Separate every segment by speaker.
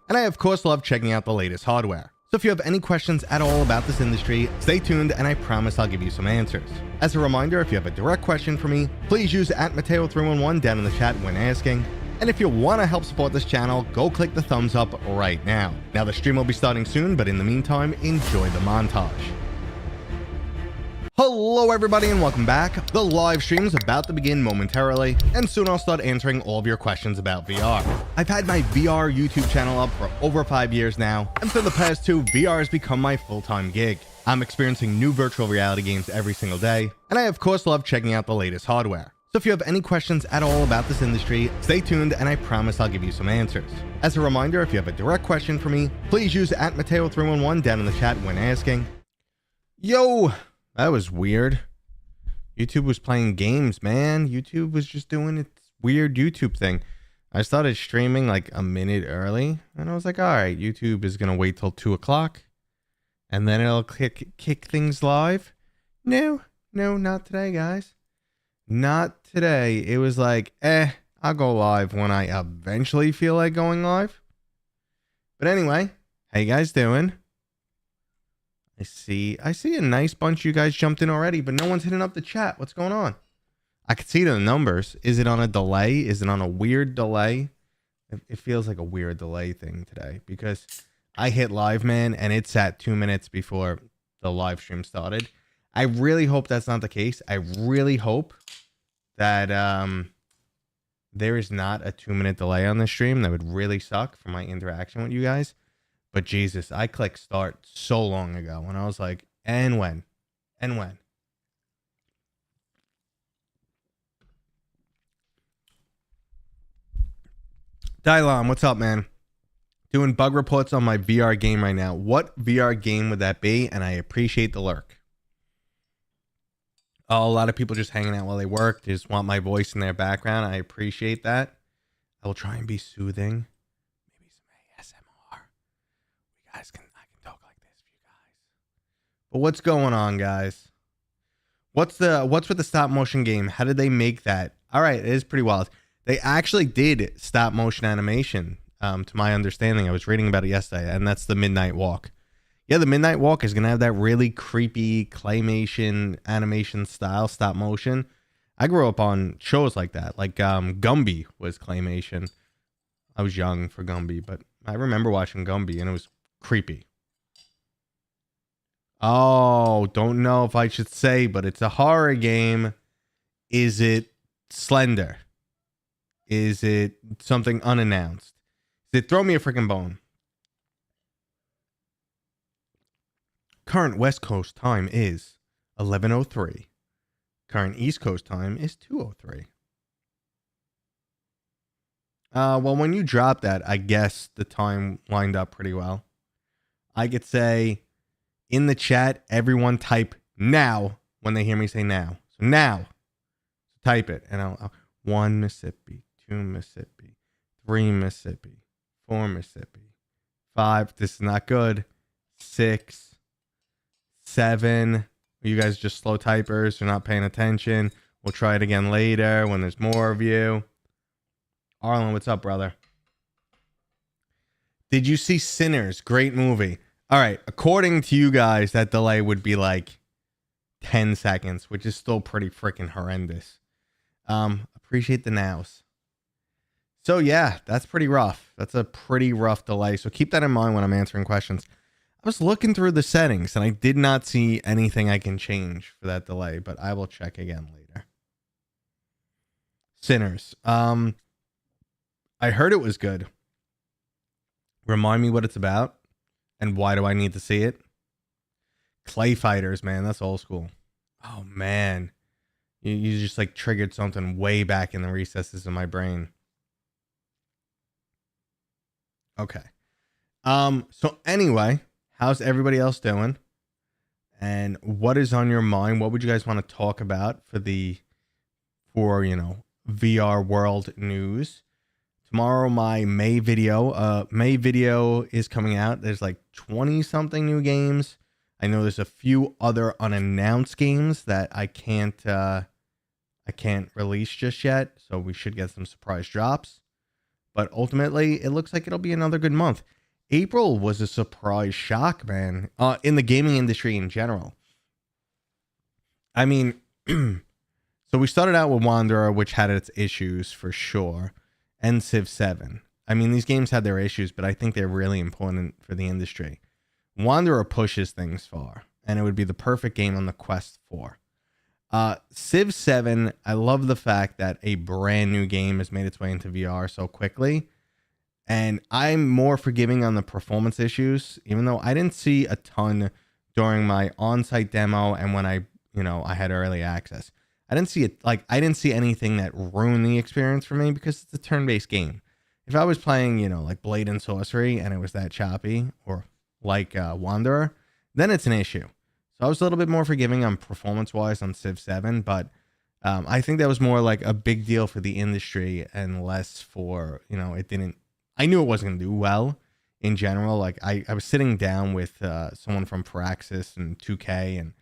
Speaker 1: And I of course love checking out the latest hardware. So if you have any questions at all about this industry, stay tuned and I promise I'll give you some answers. As a reminder, if you have a direct question for me, please use @Mateo311 down in the chat when asking. And if you want to help support this channel, go click the thumbs up right now. Now the stream will be starting soon, but in the meantime, enjoy the montage. Hello everybody and welcome back. The live stream is about to begin momentarily, and soon I'll start answering all of your questions about VR. I've had my VR YouTube channel up for over 5 years now, and for the past 2, VR has become my full-time gig. I'm experiencing new virtual reality games every single day, and I of course love checking out the latest hardware. So if you have any questions at all about this industry, stay tuned and I promise I'll give you some answers. As a reminder, if you have a direct question for me, please use @Mateo311 down in the chat when asking. Yo! That was weird. YouTube was playing games, man. YouTube was just doing its weird YouTube thing. I started streaming like a minute early, and I was like, all right, YouTube is going to wait till 2 o'clock, and then it'll kick things live. No, not today, guys. Not today. It was like, I'll go live when I eventually feel like going live. But anyway, how you guys doing? I see a nice bunch of you guys jumped in already, but no one's hitting up the chat. What's going on? I can see the numbers. Is it on a delay? Is it on a weird delay? It feels like a weird delay thing today because I hit live, man, and it's at 2 minutes before the live stream started. I really hope that's not the case. I really hope that there is not a 2-minute delay on the stream. That would really suck for my interaction with you guys. But Jesus, I clicked start so long ago and I was like, and when? Dylon, what's up, man? Doing bug reports on my VR game right now. What VR game would that be? And I appreciate the lurk. Oh, a lot of people just hanging out while they work. They just want my voice in their background. I appreciate that. I will try and be soothing. I can talk like this for you guys. But what's going on, guys? What's with the stop motion game? How did they make that? All right, it is pretty wild. They actually did stop motion animation, to my understanding. I was reading about it yesterday, and that's the Midnight Walk. Yeah, the Midnight Walk is gonna have that really creepy claymation animation style stop motion. I grew up on shows like that, like Gumby was claymation. I was young for Gumby, but I remember watching Gumby, and it was creepy. Oh, don't know if I should say, but it's a horror game. Is it Slender? Is it something unannounced? Is it Throw Me a Freaking Bone? Current West Coast time is 11:03. Current East Coast time is 2:03. Well, when you drop that, I guess the time lined up pretty well. I could say in the chat, everyone type now when they hear me say now. So now, type it. And I'll 1 Mississippi, 2 Mississippi, 3 Mississippi, 4 Mississippi, 5. This is not good. 6, 7. You guys just slow typers. You're not paying attention. We'll try it again later when there's more of you. Arlen, what's up, brother? Did you see Sinners? Great movie. All right, according to you guys, that delay would be like 10 seconds, which is still pretty freaking horrendous. Appreciate the nows. So yeah, that's pretty rough. That's a pretty rough delay. So keep that in mind when I'm answering questions. I was looking through the settings and I did not see anything I can change for that delay, but I will check again later. Sinners. I heard it was good. Remind me what it's about. And why do I need to see it? Clay Fighters, man. That's old school. Oh, man. You just like triggered something way back in the recesses of my brain. Okay. So anyway, how's everybody else doing? And what is on your mind? What would you guys want to talk about for VR world news? Tomorrow, my May video is coming out. There's like 20 something new games. I know there's a few other unannounced games that I can't release just yet. So we should get some surprise drops. but ultimately it looks like it'll be another good month. April was a surprise shock, man, in the gaming industry in general. I mean, so we started out with Wanderer, which had its issues for sure, and Civ 7. I mean, these games had their issues, but I think they're really important for the industry. Wanderer pushes things far, and it would be the perfect game on the Quest 4. Civ 7, I love the fact that a brand new game has made its way into VR so quickly. And I'm more forgiving on the performance issues, even though I didn't see a ton during my on-site demo and when I had early access. I didn't see anything that ruined the experience for me because it's a turn-based game. If I was playing, like Blade and Sorcery and it was that choppy, or like Wanderer, then it's an issue. So I was a little bit more forgiving on performance-wise on Civ 7, but I think that was more like a big deal for the industry and less for, I knew it wasn't going to do well in general. Like I was sitting down with someone from Praxis and 2K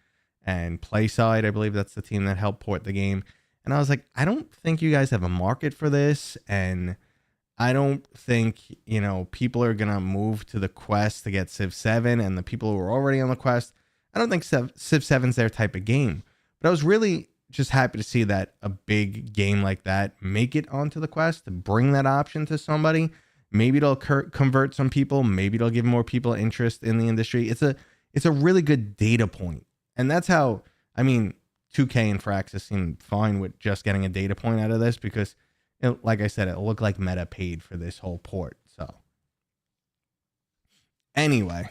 Speaker 1: and Playside, I believe that's the team that helped port the game. And I was like, I don't think you guys have a market for this. And I don't think, people are going to move to the Quest to get Civ 7, and the people who are already on the Quest, I don't think Civ 7's their type of game. But I was really just happy to see that a big game like that make it onto the Quest, to bring that option to somebody. Maybe it'll convert some people. Maybe it'll give more people interest in the industry. It's a really good data point. And that's how, 2K and Fraxis seem fine with just getting a data point out of this because, like I said, it looked like Meta paid for this whole port. So, anyway.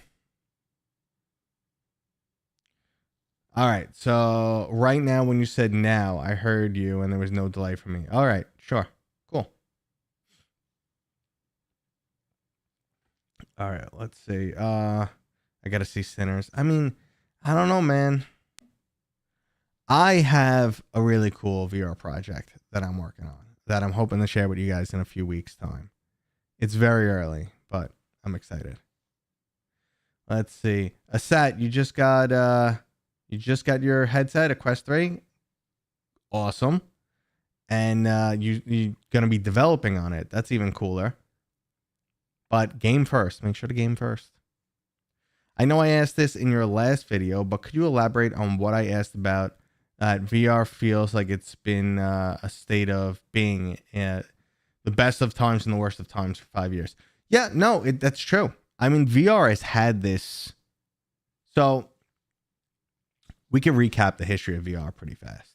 Speaker 1: All right. So, right now, when you said now, I heard you and there was no delay for me. All right. Sure. Cool. All right. Let's see. I got to see Sinners. I don't know, man. I have a really cool VR project that I'm working on that I'm hoping to share with you guys in a few weeks' time. It's very early, but I'm excited. Let's see. Asat, you just got your headset, a Quest 3. Awesome. And you're going to be developing on it. That's even cooler. But game first. Make sure to game first. I know I asked this in your last video, but could you elaborate on what I asked about? VR feels like it's been a state of being the best of times and the worst of times for 5 years. Yeah, no, that's true. VR has had this. So we can recap the history of VR pretty fast.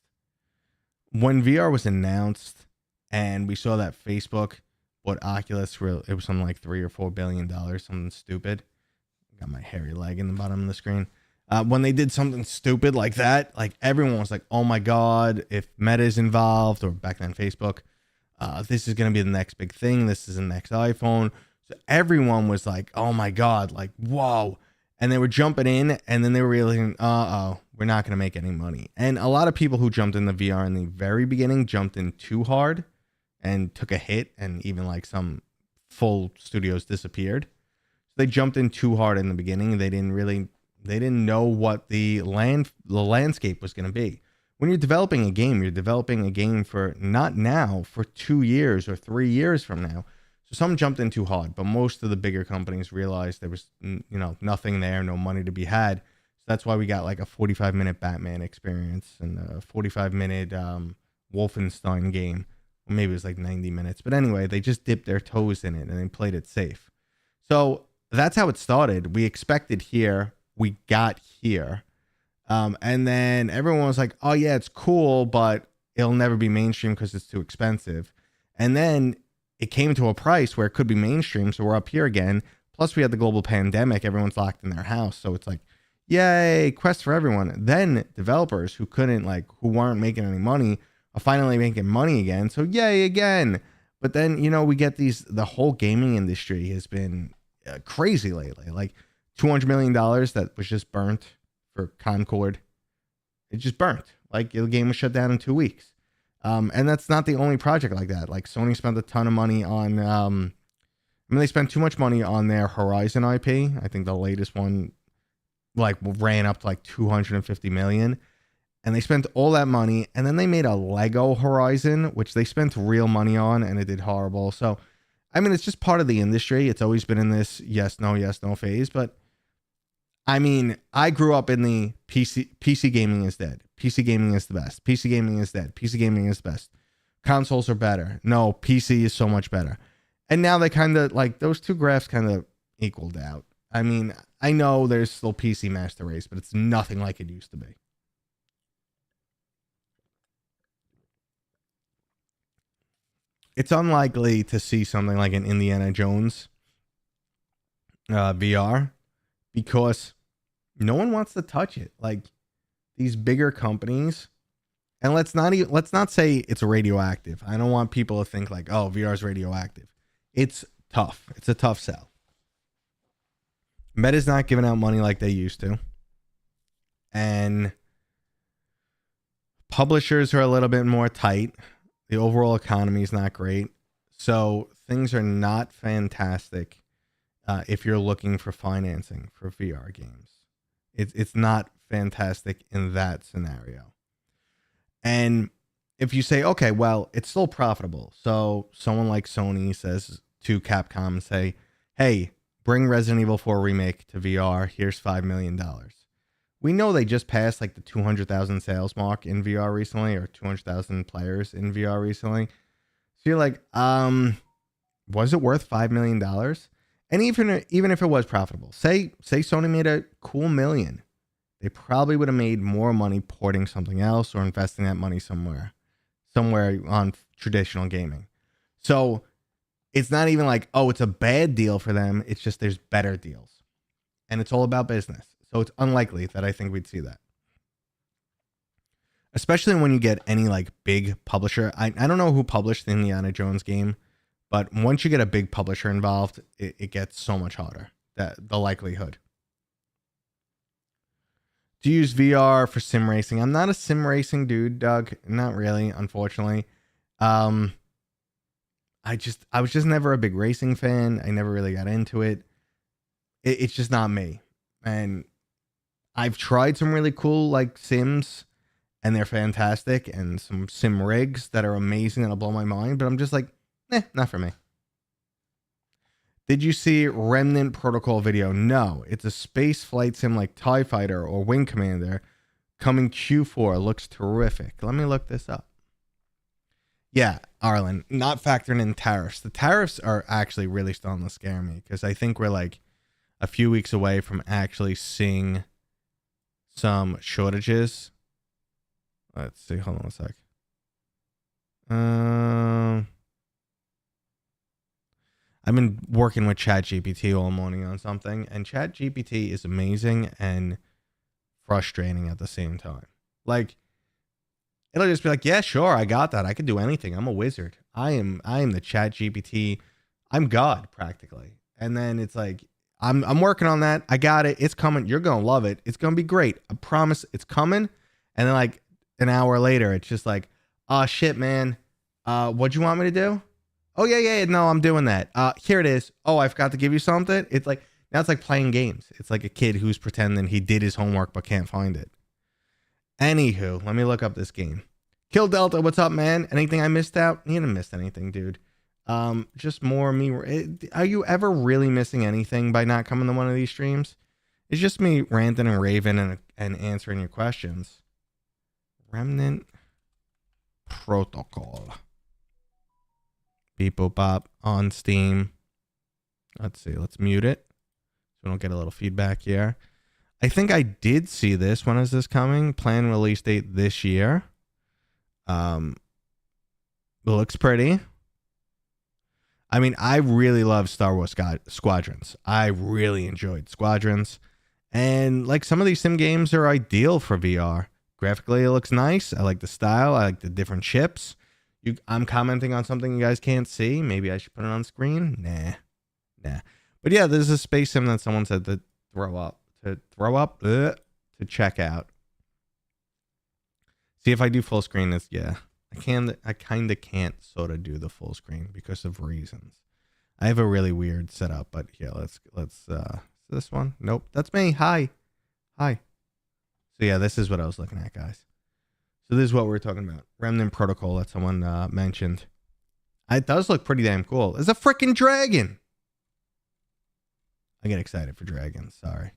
Speaker 1: When VR was announced and we saw that Facebook bought Oculus, it was something like $3 or $4 billion, something stupid. Got my hairy leg in the bottom of the screen. When they did something stupid like that, like everyone was like, oh my God, if Meta is involved, or back then Facebook, this is going to be the next big thing. This is the next iPhone. So everyone was like, oh my God, like, whoa. And they were jumping in, and then they were realizing, we're not going to make any money. And a lot of people who jumped into VR in the very beginning jumped in too hard and took a hit, and even like some full studios disappeared. They jumped in too hard in the beginning. They didn't know what the landscape was going to be. When you're developing a game for not now, for 2 years or 3 years from now. So some jumped in too hard, but most of the bigger companies realized there was, nothing there, no money to be had. So that's why we got like a 45-minute Batman experience and a 45-minute Wolfenstein game. Or maybe it was like 90 minutes. But anyway, they just dipped their toes in it and they played it safe. So that's how it started. We expected here. We got here. And then everyone was like, oh, yeah, it's cool, but it'll never be mainstream because it's too expensive. And then it came to a price where it could be mainstream. So we're up here again. Plus, we had the global pandemic. Everyone's locked in their house. So it's like, yay, Quest for everyone. Then developers who weren't making any money are finally making money again. So yay again. But then, we get the whole gaming industry has been crazy lately. Like $200 million that was just burnt for Concord. It just burnt. Like the game was shut down in 2 weeks. And that's not the only project like that. Like Sony spent a ton of money on, they spent too much money on their Horizon IP. I think the latest one ran up to like 250 million. And they spent all that money. And then they made a Lego Horizon, which they spent real money on, and it did horrible. So I mean, it's just part of the industry. It's always been in this yes, no phase. But I mean, I grew up in the PC gaming is dead. PC gaming is the best. PC gaming is dead. PC gaming is the best. Consoles are better. No, PC is so much better. And now they kind of like those two graphs kind of equaled out. I mean, I know there's still PC master race, but it's nothing like it used to be. It's unlikely to see something like an Indiana Jones VR because no one wants to touch it. Like these bigger companies, and let's not say it's radioactive. I don't want people to think like, oh, VR is radioactive. It's tough. It's a tough sell. Meta's not giving out money like they used to, and publishers are a little bit more tight. The overall economy is not great. So things are not fantastic if you're looking for financing for VR games. It's not fantastic in that scenario. And if you say, okay, well, it's still profitable. So someone like Sony says to Capcom, say, hey, bring Resident Evil 4 Remake to VR. Here's $5 million. We know they just passed like the 200,000 sales mark in VR recently, or 200,000 players in VR recently. So you're like, was it worth $5 million? And even if it was profitable, say Sony made a cool $1 million, they probably would have made more money porting something else or investing that money somewhere on traditional gaming. So it's not even like, oh, it's a bad deal for them. It's just there's better deals, and it's all about business. So it's unlikely that I think we'd see that. Especially when you get any like big publisher. I don't know who published the Indiana Jones game, but once you get a big publisher involved, it gets so much harder. The likelihood. Do you use VR for sim racing? I'm not a sim racing dude, Doug. Not really, unfortunately. I was just never a big racing fan. I never really got into it. It's just not me. And I've tried some really cool like sims, and they're fantastic, and some sim rigs that are amazing that'll blow my mind, but I'm just like, not for me. Did you see Remnant Protocol video? No, it's a space flight sim like TIE Fighter or Wing Commander, coming Q4. Looks terrific. Let me look this up. Yeah, Arlen, not factoring in tariffs. The tariffs are actually really starting to scare me, because I think we're like a few weeks away from actually seeing some shortages. Let's see. Hold on a sec. I've been working with ChatGPT all morning on something, and ChatGPT is amazing and frustrating at the same time. Like, it'll just be like, yeah, sure, I got that. I can do anything. I'm a wizard. I am the ChatGPT. I'm God practically. And then it's like, I'm working on that. I got it. It's coming. You're going to love it. It's going to be great. I promise it's coming. And then like an hour later, it's just like, oh shit, man. What'd you want me to do? Oh yeah. No, I'm doing that. Here it is. Oh, I forgot to give you something. It's like, now it's like playing games. It's like a kid who's pretending he did his homework, but can't find it. Anywho, let me look up this game. Kill Delta, what's up, man? Anything I missed out? You didn't miss anything, dude. Just more me. Are you ever really missing anything by not coming to one of these streams? It's just me ranting and raving and answering your questions. Remnant Protocol. Beep boop bop on Steam. Let's see. Let's mute it so we don't get a little feedback here. I think I did see this. When is this coming? Planned release date this year. It looks pretty. I mean, I really love Star Wars Squadrons. I really enjoyed Squadrons. And like some of these sim games are ideal for VR. Graphically, it looks nice. I like the style. I like the different ships. I'm commenting on something you guys can't see. Maybe I should put it on screen. Nah. But yeah, there's a space sim that someone said to check out. See, if I do full screen, I kind of can't sort of do the full screen because of reasons. I have a really weird setup, but yeah, let's this one. Nope, that's me. Hi. So yeah, this is what I was looking at, guys. So this is what we're talking about. Remnant Protocol that someone mentioned. It does look pretty damn cool. It's a freaking dragon. I get excited for dragons. Sorry.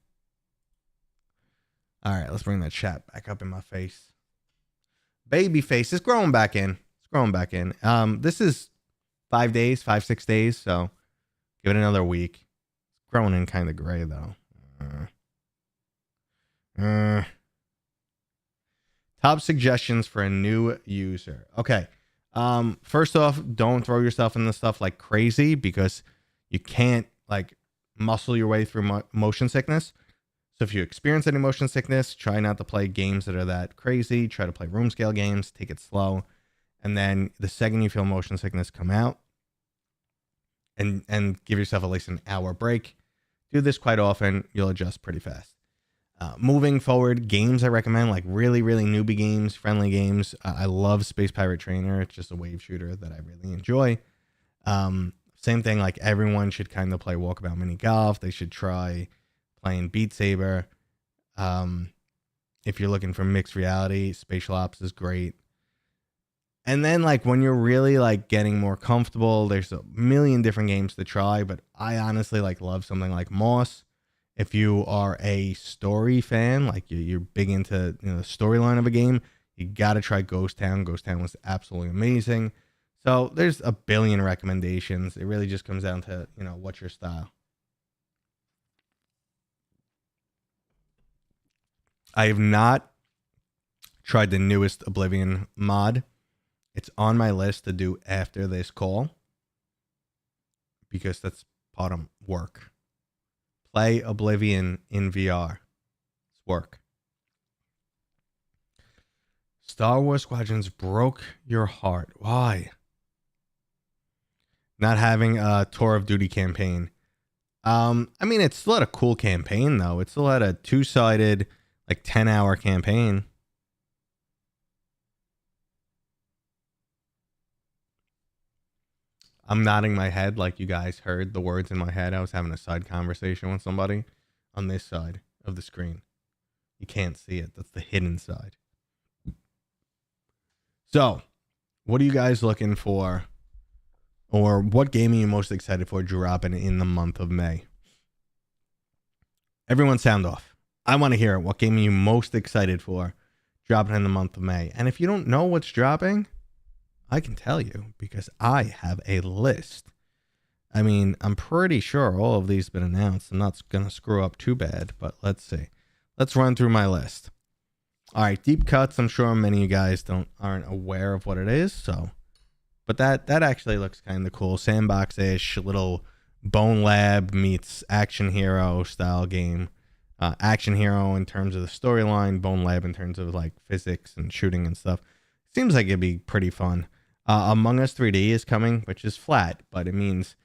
Speaker 1: All right, let's bring that chat back up in my face. Baby face is growing back in. It's growing back in. This is 5 days, 6 days. So give it another week. It's growing in kind of gray though. Top suggestions for a new user. Okay. First off, don't throw yourself in this stuff like crazy because you can't like muscle your way through motion sickness. So if you experience any motion sickness, try not to play games that are that crazy. Try to play room scale games, take it slow. And then the second you feel motion sickness come out and give yourself at least an hour break. Do this quite often. You'll adjust pretty fast. Moving forward, games I recommend, like really, really newbie games, friendly games. I love Space Pirate Trainer. It's just a wave shooter that I really enjoy. Same thing, like everyone should kind of play Walkabout Mini Golf. They should try playing Beat Saber. If you're looking for mixed reality, Spatial Ops is great. And then like when you're really like getting more comfortable, there's a million different games to try, but I honestly like love something like Moss. If you are a story fan, like you're big into the storyline of a game, you got to try Ghost Town. Ghost Town was absolutely amazing. So there's a billion recommendations. It really just comes down to, what's your style. I have not tried the newest Oblivion mod. It's on my list to do after this call because that's part of work. Play Oblivion in VR. It's work. Star Wars Squadrons broke your heart. Why? Not having a Tour of Duty campaign. I mean, it still had a cool campaign, though. It still had a 2-sided, like 10-hour campaign. I'm nodding my head like you guys heard the words in my head. I was having a side conversation with somebody on this side of the screen. You can't see it. That's the hidden side. So, what are you guys looking for? Or what game are you most excited for dropping in the month of May? Everyone sound off. I want to hear it. What game are you most excited for dropping in the month of May? And if you don't know what's dropping, I can tell you because I have a list. I mean, I'm pretty sure all of these have been announced. I'm not going to screw up too bad, but let's see. Let's run through my list. All right, Deep Cuts. I'm sure many of you guys aren't aware of what it is. But that actually looks kind of cool. Sandbox-ish, little Bone Lab meets Action Hero style game. Action Hero in terms of the storyline, Bone Lab in terms of like physics and shooting and stuff. Seems like it'd be pretty fun. Among Us 3D is coming, which is flat, but it means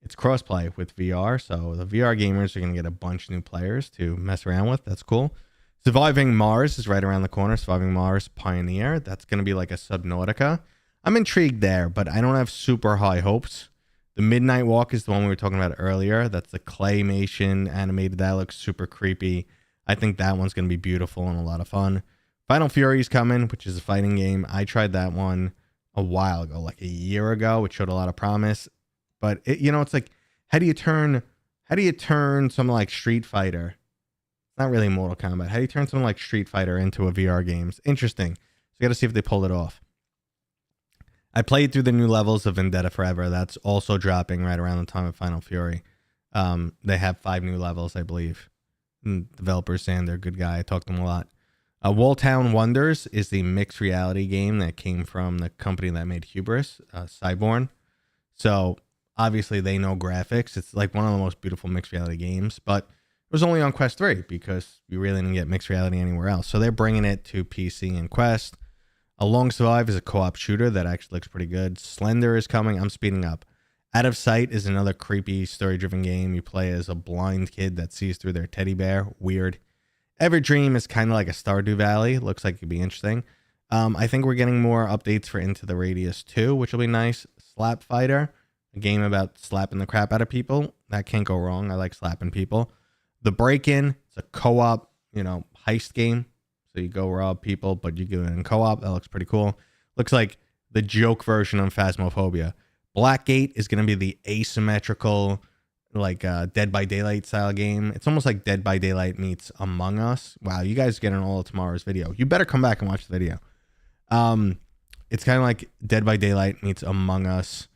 Speaker 1: it's crossplay with VR. So the VR gamers are going to get a bunch of new players to mess around with. That's cool. Surviving Mars is right around the corner. Surviving Mars Pioneer. That's going to be like a Subnautica. I'm intrigued there, but I don't have super high hopes. The Midnight Walk is the one we were talking about earlier. That's the claymation animated. That looks super creepy. I think that one's going to be beautiful and a lot of fun. Final Fury is coming, which is a fighting game. I tried that one a while ago, like a year ago. It showed a lot of promise, but it's like, how do you turn something like Street Fighter? It's not really Mortal Kombat. How do you turn something like Street Fighter into a VR game? It's interesting. So you got to see if they pull it off. I played through the new levels of Vendetta Forever. That's also dropping right around the time of Final Fury. They have 5 new levels, I believe. And developers saying they're a good guy. I talked to them a lot. Walltown Wonders is the mixed reality game that came from the company that made Hubris, Cyborn. So obviously they know graphics. It's like one of the most beautiful mixed reality games, but it was only on Quest 3 because you really didn't get mixed reality anywhere else. So they're bringing it to PC and Quest. A Long Survive is a co-op shooter that actually looks pretty good. Slender is coming. I'm speeding up. Out of Sight is another creepy story-driven game. You play as a blind kid that sees through their teddy bear. Weird. Everdream is kind of like a Stardew Valley. Looks like it'd be interesting. I think we're getting more updates for Into the Radius 2, which will be nice. Slap Fighter, a game about slapping the crap out of people. That can't go wrong. I like slapping people. The Break-In, it's a co-op, heist game. So you go rob people, but you do it in co-op. That looks pretty cool. Looks like the joke version of Phasmophobia. Blackgate is going to be the asymmetrical, like Dead by Daylight style game. It's almost like Dead by Daylight meets Among Us. Wow, you guys getting all of tomorrow's video. You better come back and watch the video. It's kind of like Dead by Daylight meets Among Us.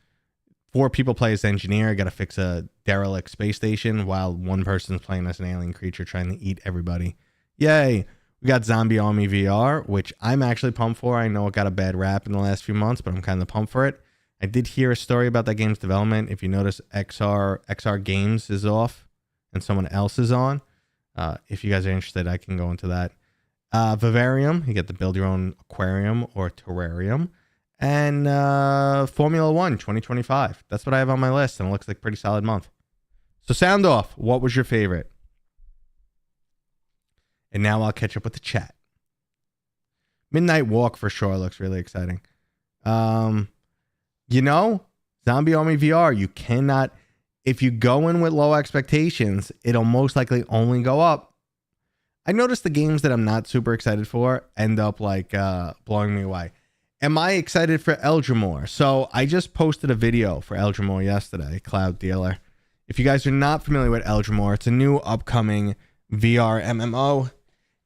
Speaker 1: 4 people play as engineer, got to fix a derelict space station while one person's playing as an alien creature trying to eat everybody. Yay! We got Zombie Army VR, which I'm actually pumped for. I know it got a bad rap in the last few months, but I'm kind of pumped for it. I did hear a story about that game's development. If you notice, XR Games is off and someone else is on. If you guys are interested, I can go into that. Vivarium, you get to build your own aquarium or terrarium. And Formula 1 2025. That's what I have on my list, and it looks like a pretty solid month. So sound off. What was your favorite? And now I'll catch up with the chat. Midnight Walk for sure looks really exciting. You know, Zombie Army VR, you cannot, if you go in with low expectations, it'll most likely only go up. I noticed the games that I'm not super excited for end up like blowing me away. Am I excited for Eldrimor? So I just posted a video for Eldrimor yesterday, Cloud Dealer. If you guys are not familiar with Eldrimor, it's a new upcoming VR MMO.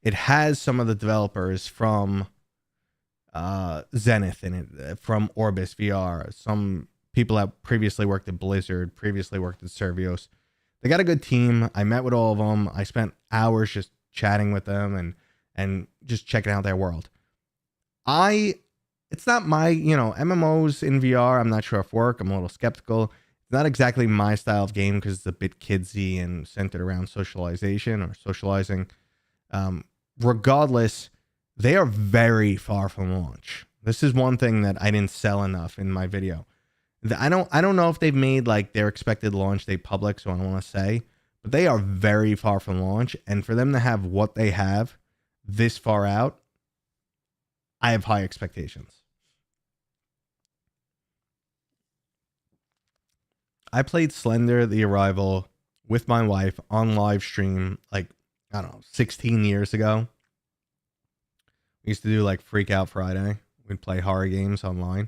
Speaker 1: It has some of the developers from Zenith in it, from Orbis VR, some people that previously worked at Blizzard, previously worked at Servios. They got a good team. I met with all of them. I spent hours just chatting with them and just checking out their world. It's not my, MMOs in VR, I'm not sure if work. I'm a little skeptical. It's not exactly my style of game because it's a bit kidsy and centered around socialization or socializing. Regardless, they are very far from launch. This is one thing that I didn't sell enough in my video. I don't know if they've made like their expected launch date public, so I don't want to say, but they are very far from launch. And for them to have what they have this far out, I have high expectations. I played Slender The Arrival with my wife on live stream, like, I don't know, 16 years ago. We used to do like Freak Out Friday. We'd play horror games online.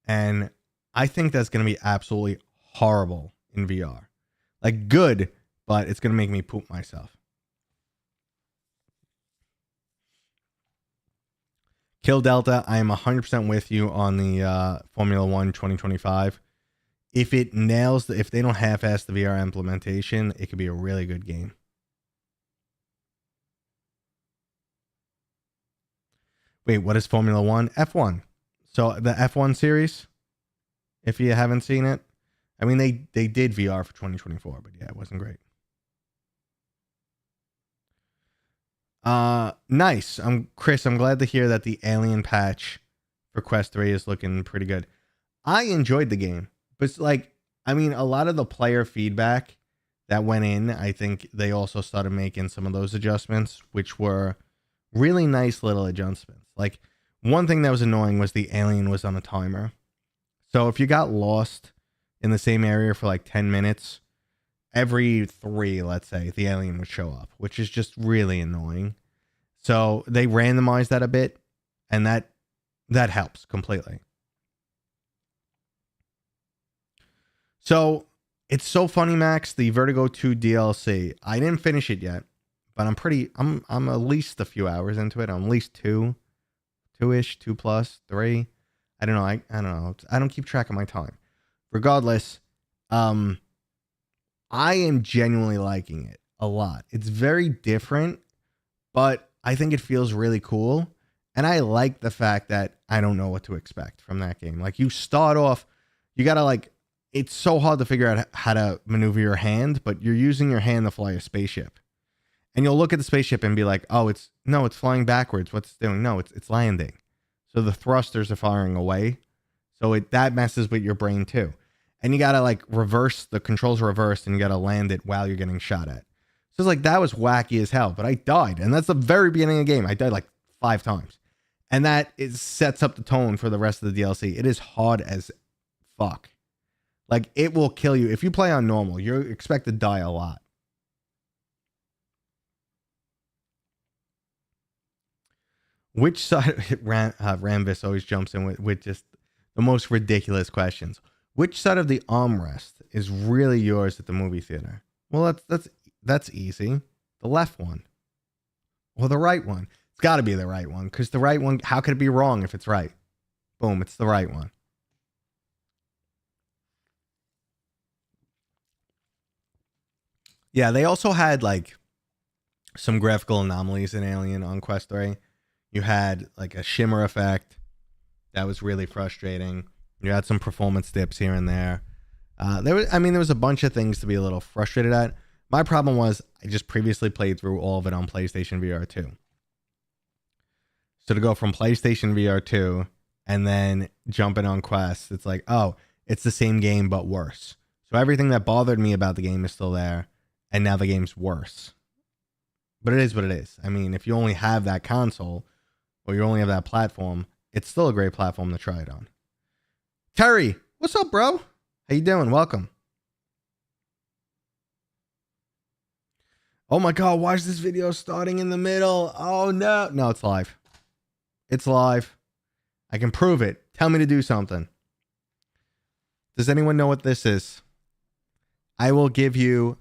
Speaker 1: And I think that's going to be absolutely horrible in VR. Like good, but it's going to make me poop myself. Kill Delta, I am 100% with you on the Formula 1 2025. If it nails, if they don't half-ass the VR implementation, it could be a really good game. Wait, what is Formula 1? F1. So the F1 series, if you haven't seen it, I mean, they did VR for 2024, but yeah, it wasn't great. Nice. Chris, I'm glad to hear that the Alien patch for Quest 3 is looking pretty good. I enjoyed the game. But it's like, I mean, a lot of the player feedback that went in, I think they also started making some of those adjustments, which were really nice little adjustments. Like one thing that was annoying was the alien was on a timer. So if you got lost in the same area for like 10 minutes, every 3, let's say, the alien would show up, which is just really annoying. So they randomized that a bit, and that helps completely. So it's so funny, Max, the Vertigo 2 DLC. I didn't finish it yet, but I'm at least a few hours into it. I'm at least 2-ish, 2+, 3. I don't know. I don't know. I don't keep track of my time. Regardless, I am genuinely liking it a lot. It's very different, but I think it feels really cool. And I like the fact that I don't know what to expect from that game. Like you start off, you got to like, it's so hard to figure out how to maneuver your hand, but you're using your hand to fly a spaceship. And you'll look at the spaceship and be like, oh, it's flying backwards. What's it doing? No, it's landing. So the thrusters are firing away. So that messes with your brain too. And you got to like reverse, the controls are reversed and you got to land it while you're getting shot at. So it's like, that was wacky as hell, but I died. And that's the very beginning of the game. I died like 5 times. And that sets up the tone for the rest of the DLC. It is hard as fuck. Like, it will kill you. If you play on normal, you expect to die a lot. Which side... Rambus always jumps in with just the most ridiculous questions. Which side of the armrest is really yours at the movie theater? Well, that's easy. The left one. Or the right one. It's got to be the right one, because the right one, how could it be wrong if it's right? Boom, it's the right one. Yeah, they also had like some graphical anomalies in Alien on Quest 3. You had like a shimmer effect that was really frustrating. You had some performance dips here and there. There was a bunch of things to be a little frustrated at. My problem was I just previously played through all of it on PlayStation VR 2. So to go from PlayStation VR 2 and then jump in on Quest, it's like, oh, it's the same game but worse. So everything that bothered me about the game is still there, and now the game's worse. But it is what it is. I mean, if you only have that console, or you only have that platform, it's still a great platform to try it on. Terry, what's up, bro? How you doing? Welcome. Oh my God, why is this video starting in the middle? Oh no. No, it's live. It's live. I can prove it. Tell me to do something. Does anyone know what this is? I will give you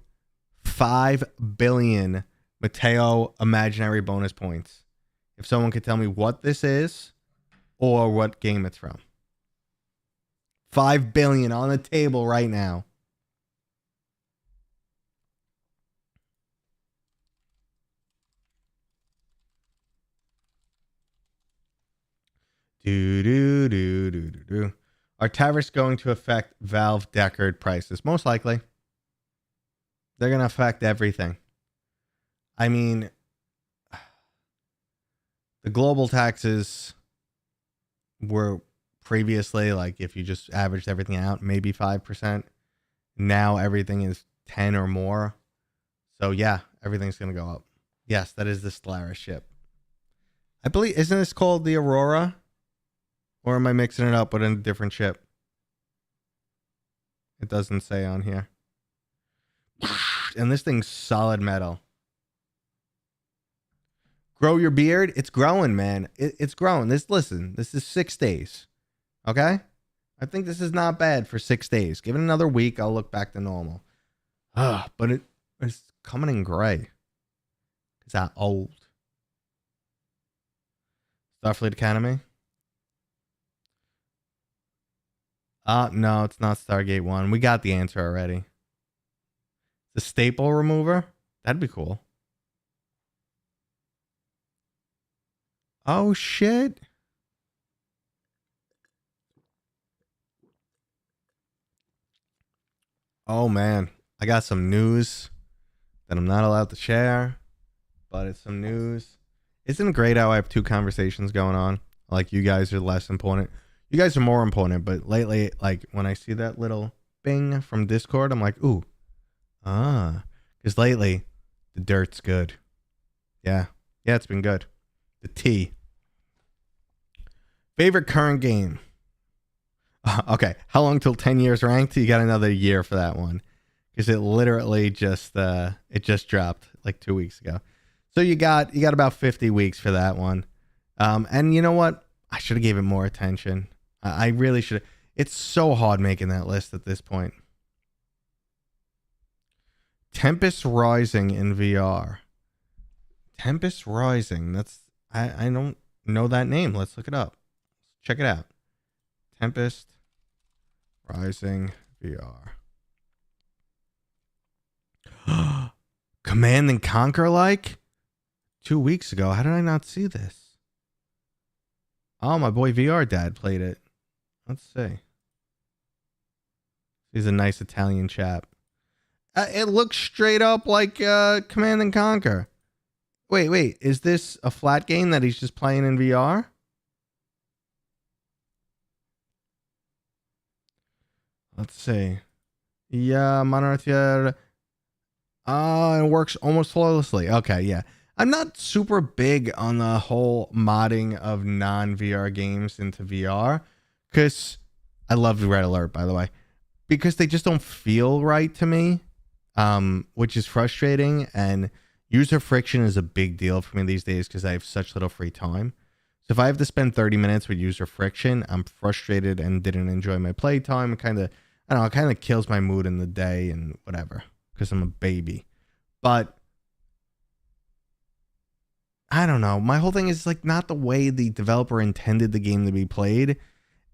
Speaker 1: 5 billion Mateo imaginary bonus points if someone could tell me what this is or what game it's from. 5 billion on the table right now. Are tariffs going to affect Valve deckard prices? Most likely. They're going to affect everything. I mean, the global taxes were previously, like, if you just averaged everything out, maybe 5%. Now everything is 10 or more. So yeah, everything's going to go up. Yes, that is the Stellaris ship. I believe, isn't this called the Aurora? Or am I mixing it up with a different ship? It doesn't say on here. And this thing's solid metal. Grow your beard? It's growing, man. It's growing. This is 6 days. Okay? I think this is not bad for 6 days. Give it another week, I'll look back to normal. But it's coming in gray. It's that old. Starfleet Academy? No, it's not Stargate 1. We got the answer already. The staple remover? That'd be cool. Oh, shit. Oh, man. I got some news that I'm not allowed to share, but it's some news. Isn't it great how I have 2 conversations going on? Like, you guys are less important. You guys are more important, but lately, like, when I see that little bing from Discord, I'm like, ooh. Because lately, the dirt's good. Yeah, it's been good. The tea. Favorite current game? Okay, how long till 10 years ranked? You got another year for that one. Because it literally just dropped like 2 weeks ago. So you got about 50 weeks for that one. And you know what? I should have gave it more attention. I really should have. It's so hard making that list at this point. Tempest Rising in VR. Tempest Rising. That's I don't know that name. Let's look it up. Check it out. Tempest Rising VR. Command and Conquer like 2 weeks ago. How did I not see this? Oh, my boy VR Dad played it. Let's see. He's a nice Italian chap. It looks straight up like Command and Conquer. Wait. Is this a flat game that he's just playing in VR? Let's see. Yeah, Monarch. It works almost flawlessly. Okay, yeah. I'm not super big on the whole modding of non-VR games into VR. Because I love Red Alert, by the way. Because they just don't feel right to me. Which is frustrating. And user friction is a big deal for me these days because I have such little free time. So if I have to spend 30 minutes with user friction, I'm frustrated and didn't enjoy my playtime. Kind of I don't know, it kind of kills my mood in the day and whatever, because I'm a baby. But I don't know. My whole thing is like not the way the developer intended the game to be played.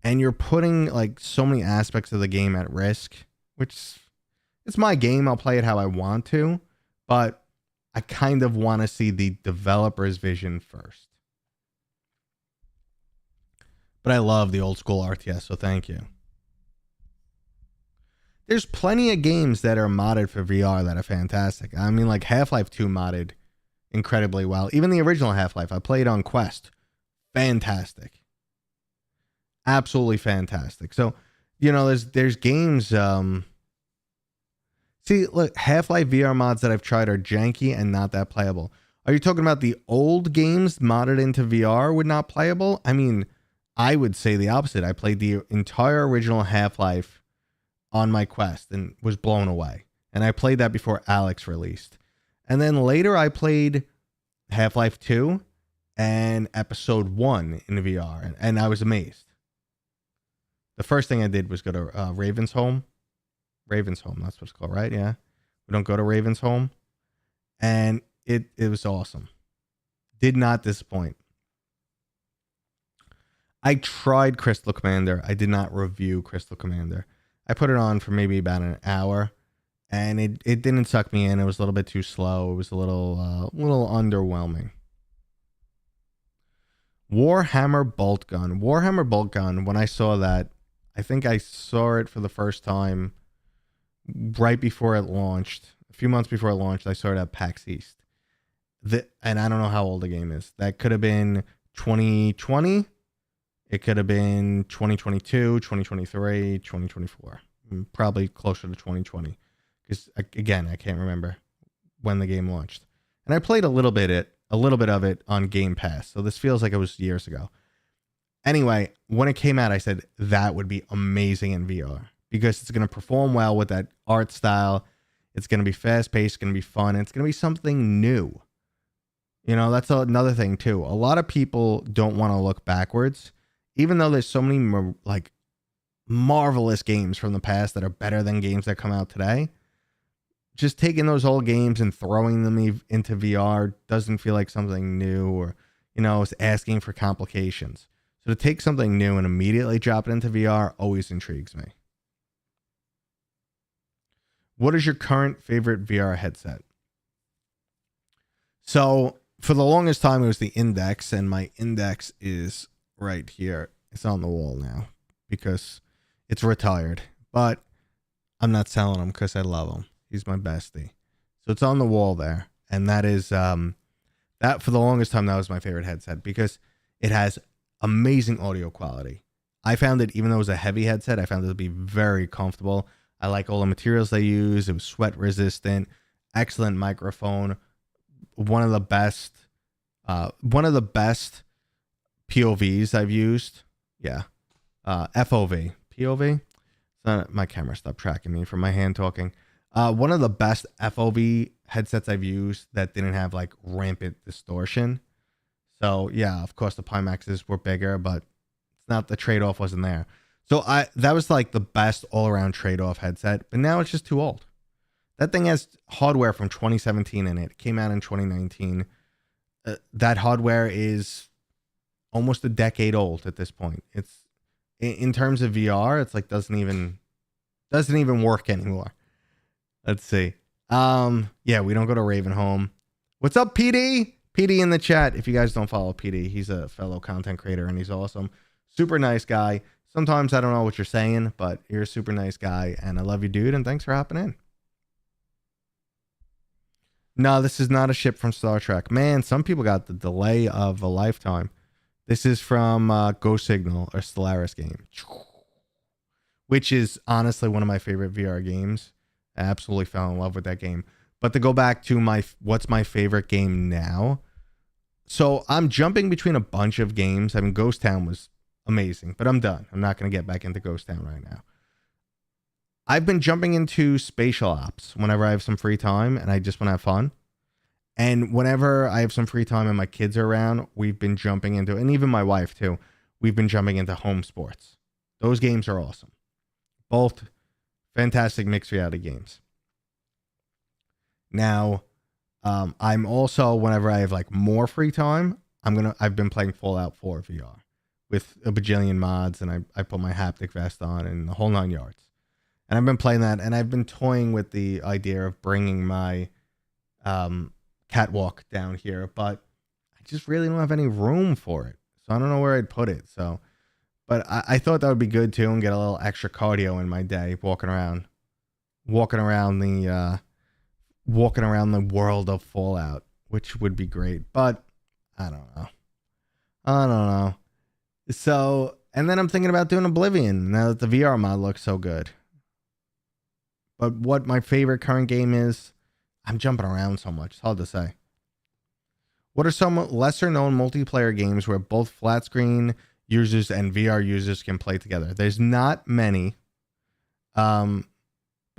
Speaker 1: And you're putting like so many aspects of the game at risk, which it's my game. I'll play it how I want to, but I kind of want to see the developer's vision first. But I love the old school RTS, so thank you. There's plenty of games that are modded for VR that are fantastic. I mean, like Half-Life 2 modded incredibly well. Even the original Half-Life, I played on Quest. Fantastic. Absolutely fantastic. So, you know, there's games. See, look, Half-Life VR mods that I've tried are janky and not that playable. Are you talking about the old games modded into VR were not playable? I mean, I would say the opposite. I played the entire original Half-Life on my Quest and was blown away. And I played that before Alex released. And then later I played Half-Life 2 and Episode 1 in VR, and I was amazed. The first thing I did was go to Raven's Home. Raven's Home, that's what it's called, right? Yeah. We don't go to Raven's Home. And it was awesome. Did not disappoint. I tried Crystal Commander. I did not review Crystal Commander. I put it on for maybe about an hour, and it didn't suck me in. It was a little bit too slow. It was a little underwhelming. Warhammer Bolt Gun. Warhammer Bolt Gun, when I saw that, I think I saw it for the first time right before it launched. A few months before it launched, I saw it at PAX East. And I don't know how old the game is. That could have been 2020. It could have been 2022, 2023, 2024. Probably closer to 2020. Because, again, I can't remember when the game launched. And I played a little bit of it on Game Pass. So this feels like it was years ago. Anyway, when it came out, I said that would be amazing in VR. Because it's going to perform well with that art style. It's going to be fast-paced. It's going to be fun. It's going to be something new. You know, that's another thing, too. A lot of people don't want to look backwards. Even though there's so many like marvelous games from the past that are better than games that come out today, just taking those old games and throwing them into VR doesn't feel like something new, or, you know, it's asking for complications. So to take something new and immediately drop it into VR always intrigues me. What is your current favorite VR headset? So for the longest time, it was the Index, and my Index is right here. It's on the wall now because it's retired, but I'm not selling him because I love him. He's my bestie. So it's on the wall there. And that is, that for the longest time, that was my favorite headset because it has amazing audio quality. I found it, even though it was a heavy headset, I found it to be very comfortable. I like all the materials they use. It was sweat resistant, excellent microphone. One of the best POVs I've used. Yeah. FOV. POV? My camera stopped tracking me from my hand talking. One of the best FOV headsets I've used that didn't have like rampant distortion. So yeah, of course the Pimaxes were bigger, but it's not, the trade-off wasn't there. So that was like the best all-around trade-off headset, but now it's just too old. That thing has hardware from 2017 in it. It came out in 2019. That hardware is almost a decade old at this point. It's in terms of VR, it's like doesn't even work anymore. Let's see. Yeah, we don't go to Ravenholm. What's up, PD? PD in the chat. If you guys don't follow PD, he's a fellow content creator and he's awesome. Super nice guy. Sometimes I don't know what you're saying, but you're a super nice guy and I love you, dude, and thanks for hopping in. No, this is not a ship from Star Trek. Man, some people got the delay of a lifetime. This is from Ghost Signal, or Stellaris game, which is honestly one of my favorite VR games. I absolutely fell in love with that game. But to go back to what's my favorite game now? So I'm jumping between a bunch of games. I mean, Ghost Town was amazing, but I'm done. I'm not going to get back into Ghost Town right now. I've been jumping into spatial ops whenever I have some free time and I just want to have fun. And whenever I have some free time and my kids are around, we've been jumping into, and even my wife too, we've been jumping into home sports. Those games are awesome. Both fantastic mixed reality games. Now, I'm also, whenever I have like more free time, I've been playing Fallout 4 VR with a bajillion mods, and I put my haptic vest on and the whole 9 yards. And I've been playing that, and I've been toying with the idea of bringing my catwalk down here, but I just really don't have any room for it. So I don't know where I'd put it. So, but I thought that would be good too, and get a little extra cardio in my day, walking around the world of Fallout, which would be great. But I don't know. So, and then I'm thinking about doing Oblivion now that the VR mod looks so good. But what my favorite current game is, I'm jumping around so much. It's hard to say. What are some lesser known multiplayer games where both flat screen users and VR users can play together? There's not many. But